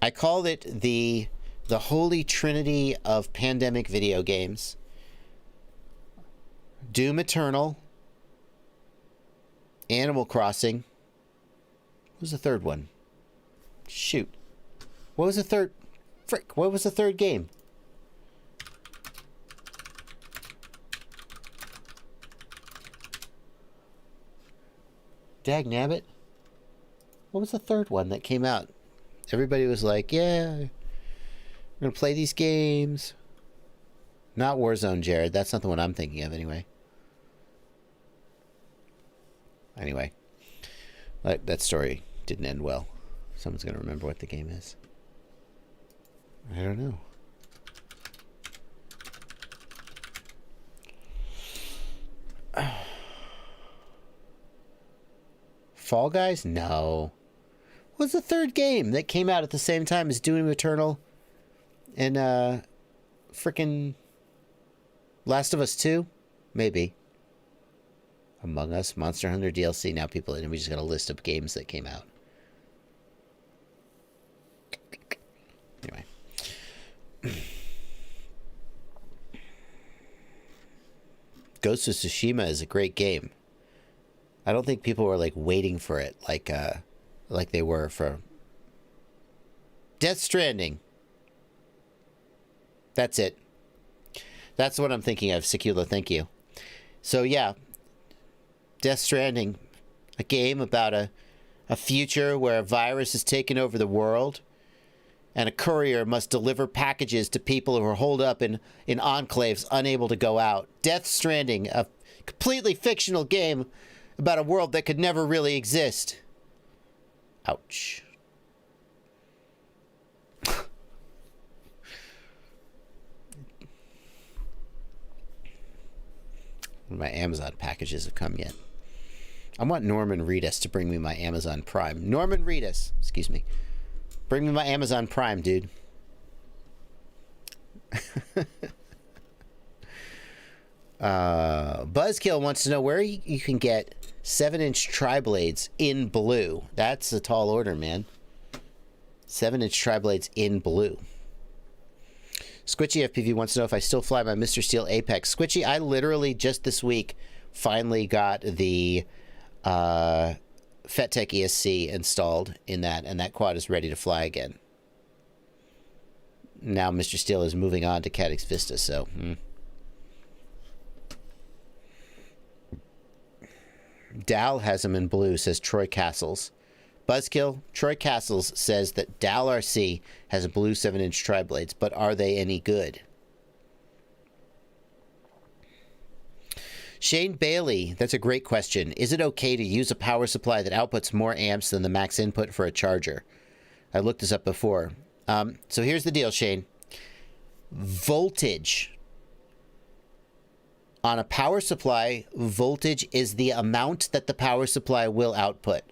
I called it the holy trinity of pandemic video games. Doom Eternal, Animal Crossing. What was the third one? Shoot. What was the third? Frick, what was the third game? Dag nabbit. What was the third one that came out? Everybody was like, yeah, we're going to play these games. Not Warzone, Jared. That's not the one I'm thinking of anyway. Anyway, that story didn't end well. Someone's going to remember what the game is. I don't know. Fall Guys? No. What's the third game that came out at the same time as Doom Eternal and frickin' Last of Us 2? Maybe. Among Us, Monster Hunter DLC. Now people, and we just got a list of games that came out. Anyway. Ghost of Tsushima is a great game. I don't think people were like waiting for it like they were for Death Stranding. That's it. That's what I'm thinking of, Sekula, thank you. So yeah, Death Stranding, a game about a future where a virus has taken over the world and a courier must deliver packages to people who are holed up in enclaves, unable to go out. Death Stranding, a completely fictional game about a world that could never really exist. Ouch. My Amazon packages have come yet. I want Norman Reedus to bring me my Amazon Prime. Norman Reedus, excuse me. Bring me my Amazon Prime, dude. Buzzkill wants to know where you can get 7-inch tri-blades in blue. That's a tall order, man. 7-inch tri-blades in blue. Squitchy FPV wants to know if I still fly my Mr. Steel Apex. Squitchy, I literally just this week finally got the FetTech ESC installed in that, and that quad is ready to fly again. Now Mr. Steel is moving on to Cadix Vista, so... Dal has them in blue, says Troy Castles. Buzzkill, Troy Castles says that Dal RC has a blue 7-inch tri-blades, but are they any good? Shane Bailey, that's a great question. Is it okay to use a power supply that outputs more amps than the max input for a charger? I looked this up before. So here's the deal, Shane. Voltage. On a power supply, voltage is the amount that the power supply will output.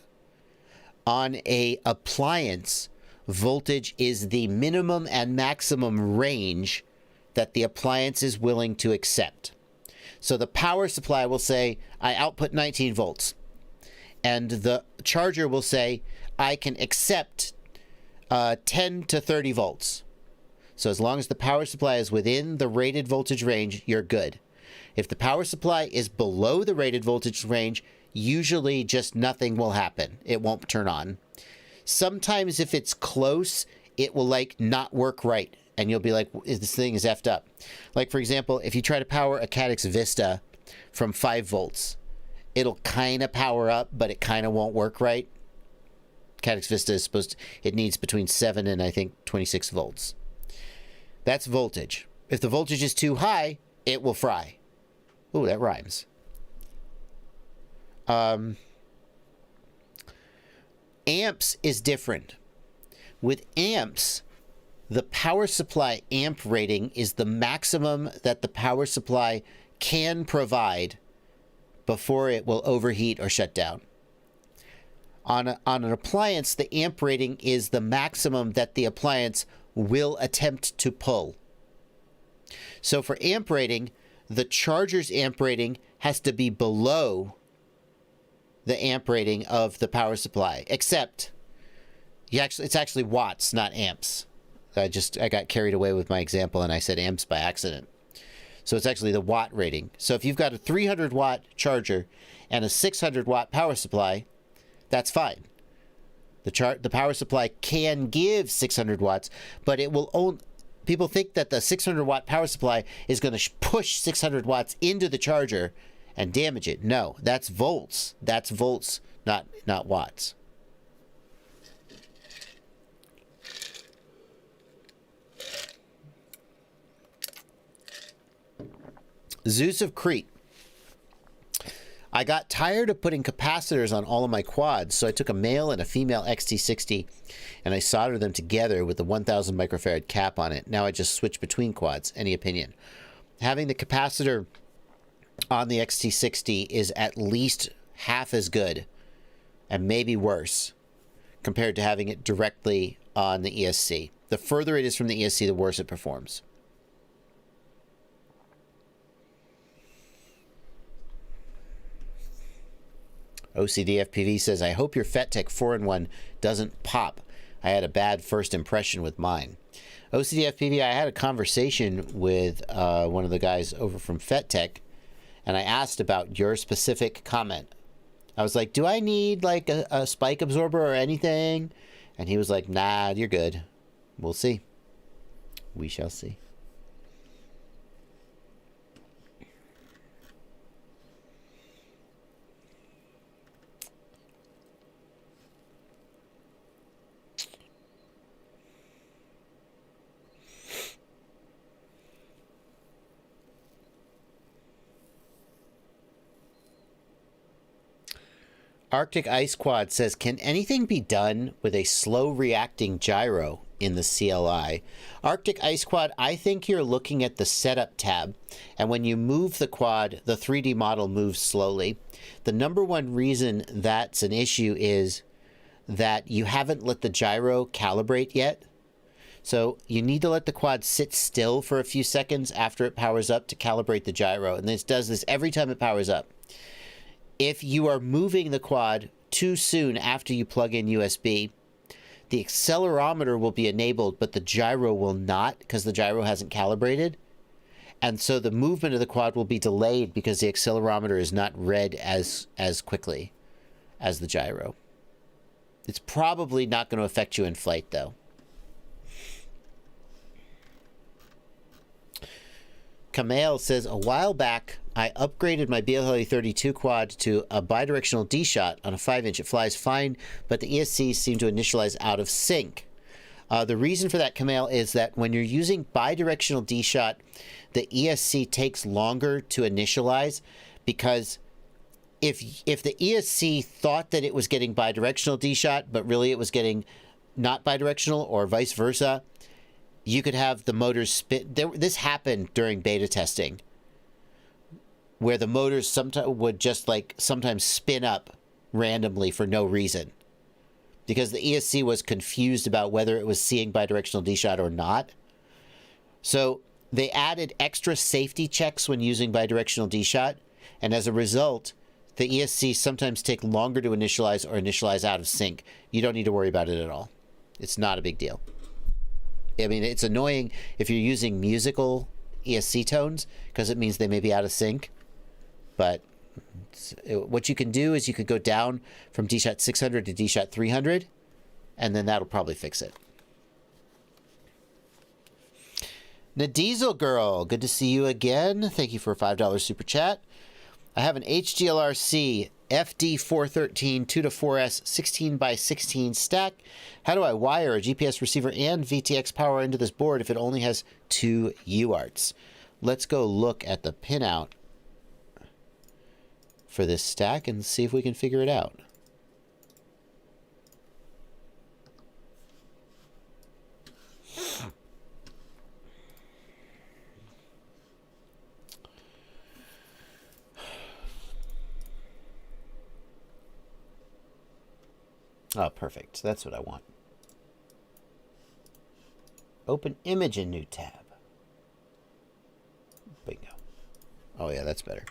On a appliance, voltage is the minimum and maximum range that the appliance is willing to accept. So the power supply will say, I output 19 volts. And the charger will say, I can accept 10 to 30 volts. So as long as the power supply is within the rated voltage range, you're good. If the power supply is below the rated voltage range, usually just nothing will happen. It won't turn on. Sometimes if it's close, it will like not work right. And you'll be like, this thing is effed up. Like, for example, if you try to power a Cadix Vista from 5 volts, it'll kind of power up, but it kind of won't work right. Cadix Vista is supposed to, it needs between 7 and I think 26 volts. That's voltage. If the voltage is too high, it will fry. Ooh, that rhymes. Amps is different. With amps, the power supply amp rating is the maximum that the power supply can provide before it will overheat or shut down. On an appliance, the amp rating is the maximum that the appliance will attempt to pull. So for amp rating, the charger's amp rating has to be below the amp rating of the power supply, except it's actually watts, not amps. I got carried away with my example and I said amps by accident. So it's actually the watt rating. So if you've got a 300 watt charger and a 600 watt power supply, that's fine. The power supply can give 600 watts, but it will only, people think that the 600 watt power supply is going to push 600 watts into the charger and damage it. No, that's volts. That's volts, not watts. Zeus of Crete. I got tired of putting capacitors on all of my quads, so I took a male and a female XT60 and I soldered them together with the 1000 microfarad cap on it. Now I just switch between quads. Any opinion? Having the capacitor on the XT60 is at least half as good and maybe worse compared to having it directly on the ESC. The further it is from the ESC, the worse it performs. OCDFPV says, I hope your FETTech 4-in-1 doesn't pop. I had a bad first impression with mine. OCDFPV, I had a conversation with one of the guys over from FETTech, and I asked about your specific comment. I was like, do I need like a spike absorber or anything? And he was like, nah, you're good. We'll see. We shall see. Arctic Ice Quad says, can anything be done with a slow reacting gyro in the CLI? Arctic Ice Quad, I think you're looking at the setup tab, and when you move the quad, the 3D model moves slowly. The number one reason that's an issue is that you haven't let the gyro calibrate yet. So you need to let the quad sit still for a few seconds after it powers up to calibrate the gyro, and this does this every time it powers up. If you are moving the quad too soon after you plug in USB, the accelerometer will be enabled, but the gyro will not because the gyro hasn't calibrated. And so the movement of the quad will be delayed because the accelerometer is not read as quickly as the gyro. It's probably not going to affect you in flight, though. Kamal says, a while back, I upgraded my BLE32 quad to a bidirectional D-shot on a 5-inch. It flies fine, but the ESCs seem to initialize out of sync. The reason for that, Kamal, is that when you're using bidirectional D-shot, the ESC takes longer to initialize because if the ESC thought that it was getting bidirectional D-shot, but really it was getting not bidirectional or vice versa, you could have the motors spin. This happened during beta testing, where the motors sometimes spin up randomly for no reason, because the ESC was confused about whether it was seeing bidirectional D-shot or not. So they added extra safety checks when using bidirectional D-shot, and as a result, the ESC sometimes take longer to initialize or initialize out of sync. You don't need to worry about it at all. It's not a big deal. I mean, it's annoying if you're using musical ESC tones because it means they may be out of sync. But what you can do is you could go down from D-Shot 600 to D-Shot 300, and then that'll probably fix it. Nadiesel Girl, good to see you again. Thank you for a $5 super chat. I have an HGLRC FD413 2-4S 16x16 stack. How do I wire a GPS receiver and VTX power into this board if it only has 2 UARTs? Let's go look at the pinout for this stack and see if we can figure it out. Oh, perfect. That's what I want. Open image in new tab. Bingo. Oh, yeah, that's better.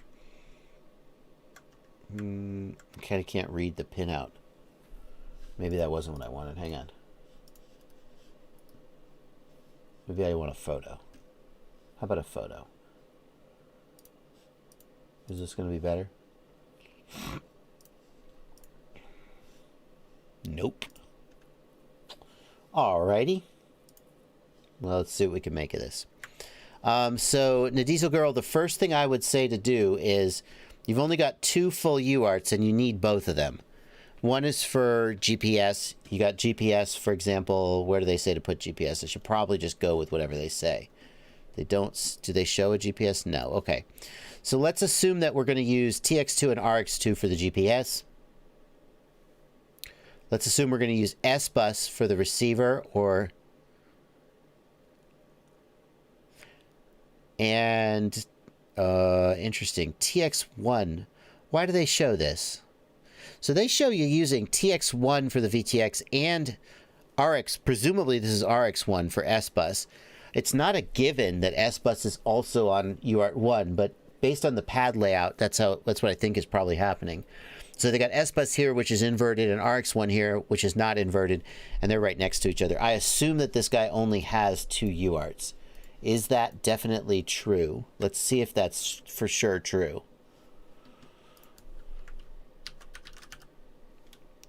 Kind of can't read the pinout. Maybe that wasn't what I wanted. Hang on. Maybe I want a photo. How about a photo? Is this going to be better? Nope. Alrighty. Well, let's see what we can make of this. So, Nadiesel Girl, the first thing I would say to do is you've only got 2 full UARTs and you need both of them. One is for GPS. You got GPS, for example. Where do they say to put GPS? I should probably just go with whatever they say. They don't. Do they show a GPS? No. Okay. So let's assume that we're going to use TX2 and RX2 for the GPS. Let's assume we're going to use S-Bus for the receiver, and interesting, TX1. Why do they show this? So they show you using TX1 for the VTX and RX. Presumably this is RX1 for S-Bus. It's not a given that S-Bus is also on UART1, but based on the pad layout, that's what I think is probably happening. So they got S-Bus here, which is inverted, and RX1 here, which is not inverted, and they're right next to each other. I assume that this guy only has 2 UARTs. Is that definitely true? Let's see if that's for sure true.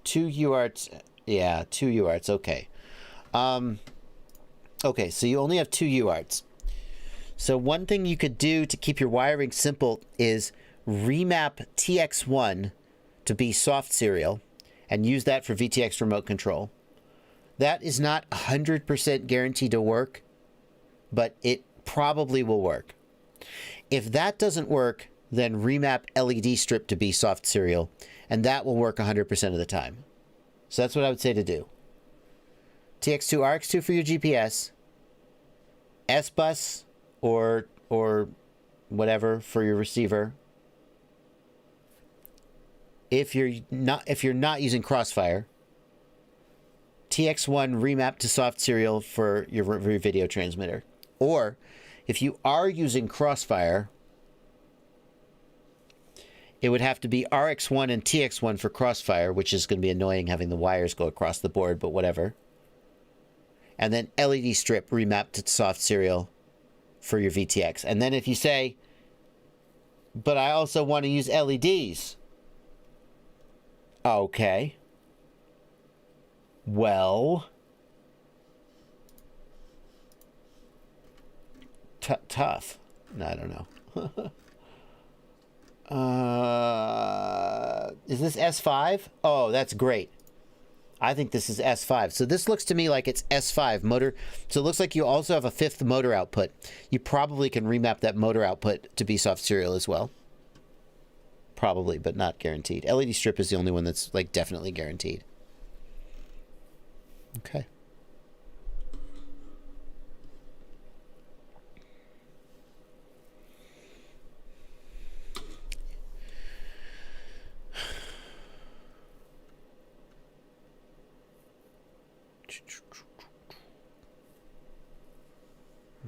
2 UARTs. Yeah, 2 UARTs. Okay. Okay, so you only have 2 UARTs. So one thing you could do to keep your wiring simple is remap TX1 to be soft serial and use that for VTX remote control. That is not 100% guaranteed to work, but it probably will work. If that doesn't work, then remap LED strip to be soft serial, and that will work 100% of the time. So that's what I would say to do. TX2, RX2 for your GPS, S-Bus or whatever for your receiver. If you're not using Crossfire, TX1 remap to soft serial for your video transmitter. Or if you are using Crossfire, it would have to be RX1 and TX1 for Crossfire, which is going to be annoying having the wires go across the board, but whatever. And then LED strip remap to soft serial for your VTX. And then if you say, but I also want to use LEDs. Okay. Well, tough. No, I don't know. Is this S5? Oh, that's great. I think this is S5. So this looks to me like it's S5 motor. So it looks like you also have a 5th motor output. You probably can remap that motor output to be soft serial as well. Probably, but not guaranteed. LED strip is the only one that's like definitely guaranteed. Okay.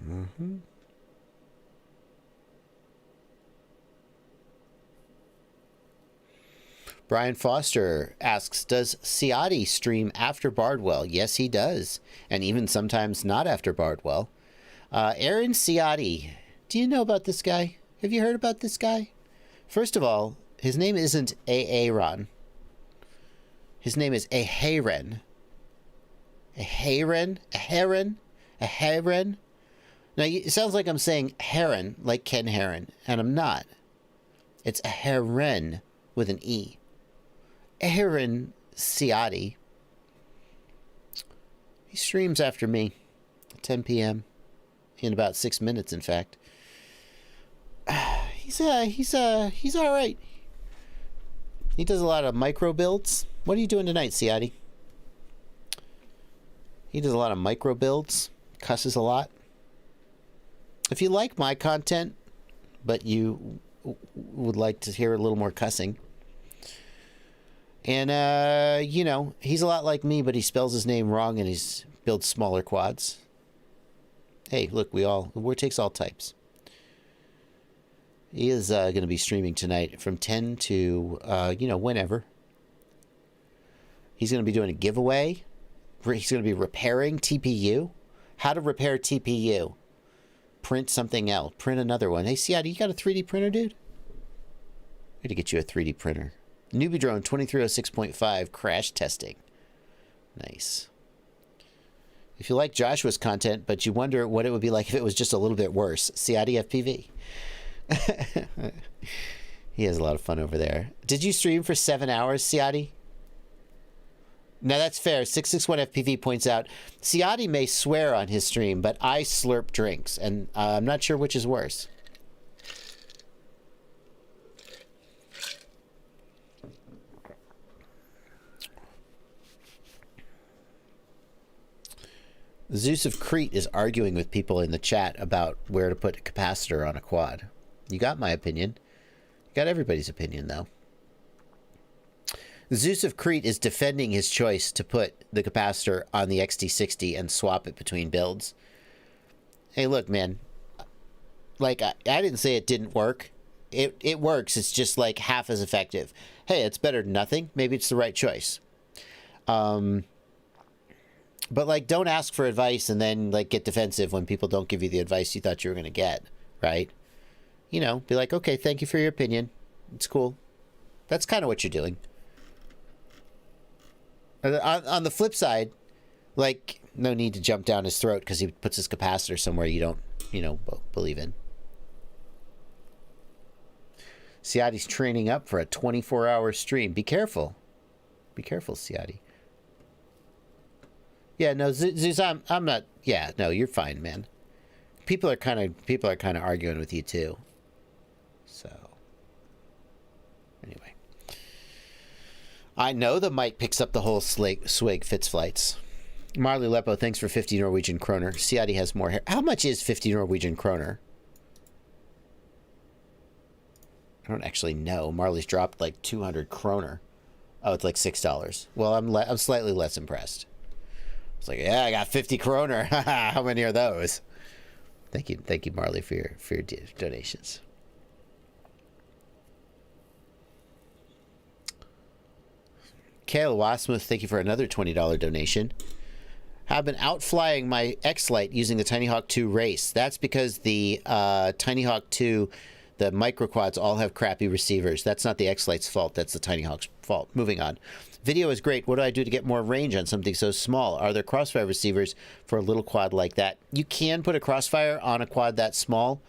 Mm-hmm. Brian Foster asks, does Ciati stream after Bardwell? Yes, he does. And even sometimes not after Bardwell. Aaron Ciati, do you know about this guy? Have you heard about this guy? First of all, his name isn't Aaron. His name is Aharon. Aharon? Aharon? Aharon? Now, it sounds like I'm saying heron, like Ken Heron, and I'm not. It's Aharon with an E. Aaron Ciati. He streams after me at 10 p.m. in about 6 minutes, in fact. He's all right. He does a lot of micro builds. What are you doing tonight, Ciati? He does a lot of micro builds, cusses a lot. If you like my content, but you would like to hear a little more cussing, and you know, he's a lot like me, but he spells his name wrong and he's builds smaller quads. Hey, look, the war takes all types. He is going to be streaming tonight from 10 to you know, whenever. He's going to be doing a giveaway. He's going to be repairing TPU. How to repair TPU. Print something else. Print another one. Hey, Ciati, you got a 3D printer, dude? I got to get you a 3D printer. Newbie Drone 2306.5 crash testing. Nice. If you like Joshua's content, but you wonder what it would be like if it was just a little bit worse, Ciati FPV. He has a lot of fun over there. Did you stream for 7 hours, Ciati? Now that's fair. 661 FPV points out, Ciati may swear on his stream, but I slurp drinks, and I'm not sure which is worse. Zeus of Crete is arguing with people in the chat about where to put a capacitor on a quad. You got my opinion. You got everybody's opinion, though. Zeus of Crete is defending his choice to put the capacitor on the XT60 and swap it between builds. Hey, look, man. Like, I didn't say it didn't work. It works. It's just, like, half as effective. Hey, it's better than nothing. Maybe it's the right choice. But, like, don't ask for advice and then, like, get defensive when people don't give you the advice you thought you were going to get, right? You know, be like, okay, thank you for your opinion. It's cool. That's kind of what you're doing. On the flip side, like, no need to jump down his throat because he puts his capacitor somewhere you don't, you know, believe in. Ciati's training up for a 24-hour stream. Be careful. Be careful, Ciati. Yeah, no, Zeus, I'm not. Yeah, no, you're fine, man. People are kind of arguing with you too. So, anyway. I know the mic picks up the whole swig Fitz flights. Marley Lepo, thanks for 50 Norwegian kroner. Ciati has more hair. How much is 50 Norwegian kroner? I don't actually know. Marley's dropped like 200 kroner. Oh, it's like $6. Well, I'm slightly less impressed. It's like, yeah, I got 50 kroner. How many are those? Thank you, Marley, for your donations. Kale Wasmuth, thank you for another $20 donation. Have been outflying my X-Lite using the Tiny Hawk 2 race. That's because the Tiny Hawk 2, the microquads all have crappy receivers. That's not the X-Lite's fault. That's the Tiny Hawk's fault. Moving on. Video is great. What do I do to get more range on something so small? Are there crossfire receivers for a little quad like that? You can put a crossfire on a quad that small.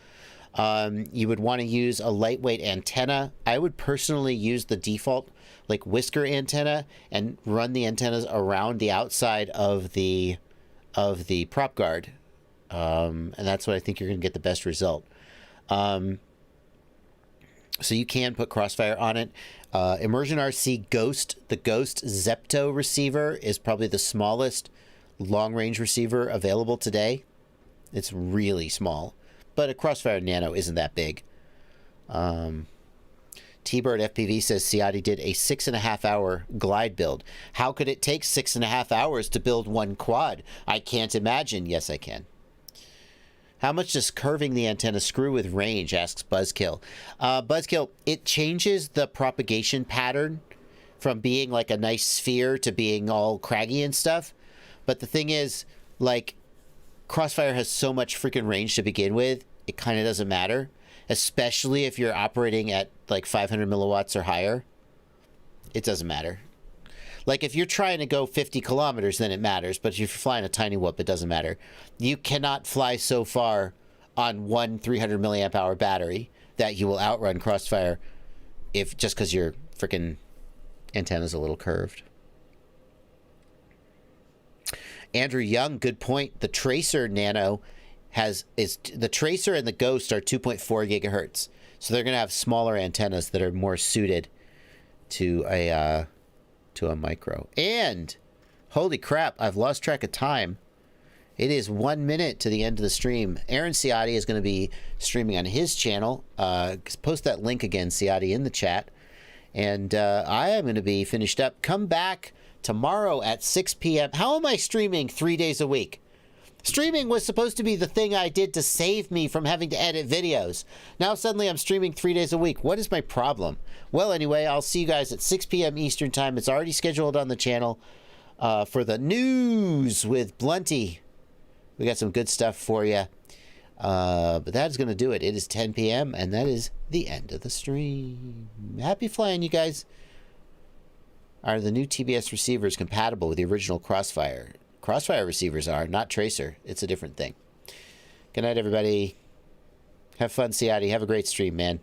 You would want to use a lightweight antenna. I would personally use the default like whisker antenna and run the antennas around the outside of the prop guard. And that's what I think you're going to get the best result. So you can put crossfire on it. Immersion RC Ghost, the Ghost Zepto receiver is probably the smallest long-range receiver available today. It's really small. But a Crossfire Nano isn't that big. T-Bird FPV says Ciati did a 6.5-hour glide build. How could it take 6.5 hours to build one quad? I can't imagine. Yes, I can. How much does curving the antenna screw with range, asks Buzzkill. Buzzkill, it changes the propagation pattern from being like a nice sphere to being all craggy and stuff. But the thing is, like, Crossfire has so much freaking range to begin with, it kind of doesn't matter. Especially if you're operating at like 500 milliwatts or higher. It doesn't matter. Like, if you're trying to go 50 kilometers, then it matters. But if you're flying a tiny whoop, it doesn't matter. You cannot fly so far on one 300 milliamp hour battery that you will outrun Crossfire if just because your freaking antenna's a little curved. Andrew Young, good point. The Tracer Nano the Tracer and the Ghost are 2.4 gigahertz. So they're going to have smaller antennas that are more suited to a micro. And holy crap, I've lost track of time. It is 1 minute to the end of the stream. Aaron Ciotti is going to be streaming on his channel. Post that link again, Ciotti, in the chat. And I am going to be finished up. Come back tomorrow at 6 p.m. How am I streaming 3 days a week? Streaming was supposed to be the thing I did to save me from having to edit videos. Now suddenly I'm streaming 3 days a week. What is my problem? Well, anyway, I'll see you guys at 6 p.m. Eastern Time. It's already scheduled on the channel for the news with Blunty. We got some good stuff for you. But that is going to do it. It is 10 p.m. and that is the end of the stream. Happy flying, you guys. Are the new TBS receivers compatible with the original Crossfire? Crossfire receivers are, not Tracer. It's a different thing. Good night, everybody. Have fun, Ciotti. Have a great stream, man.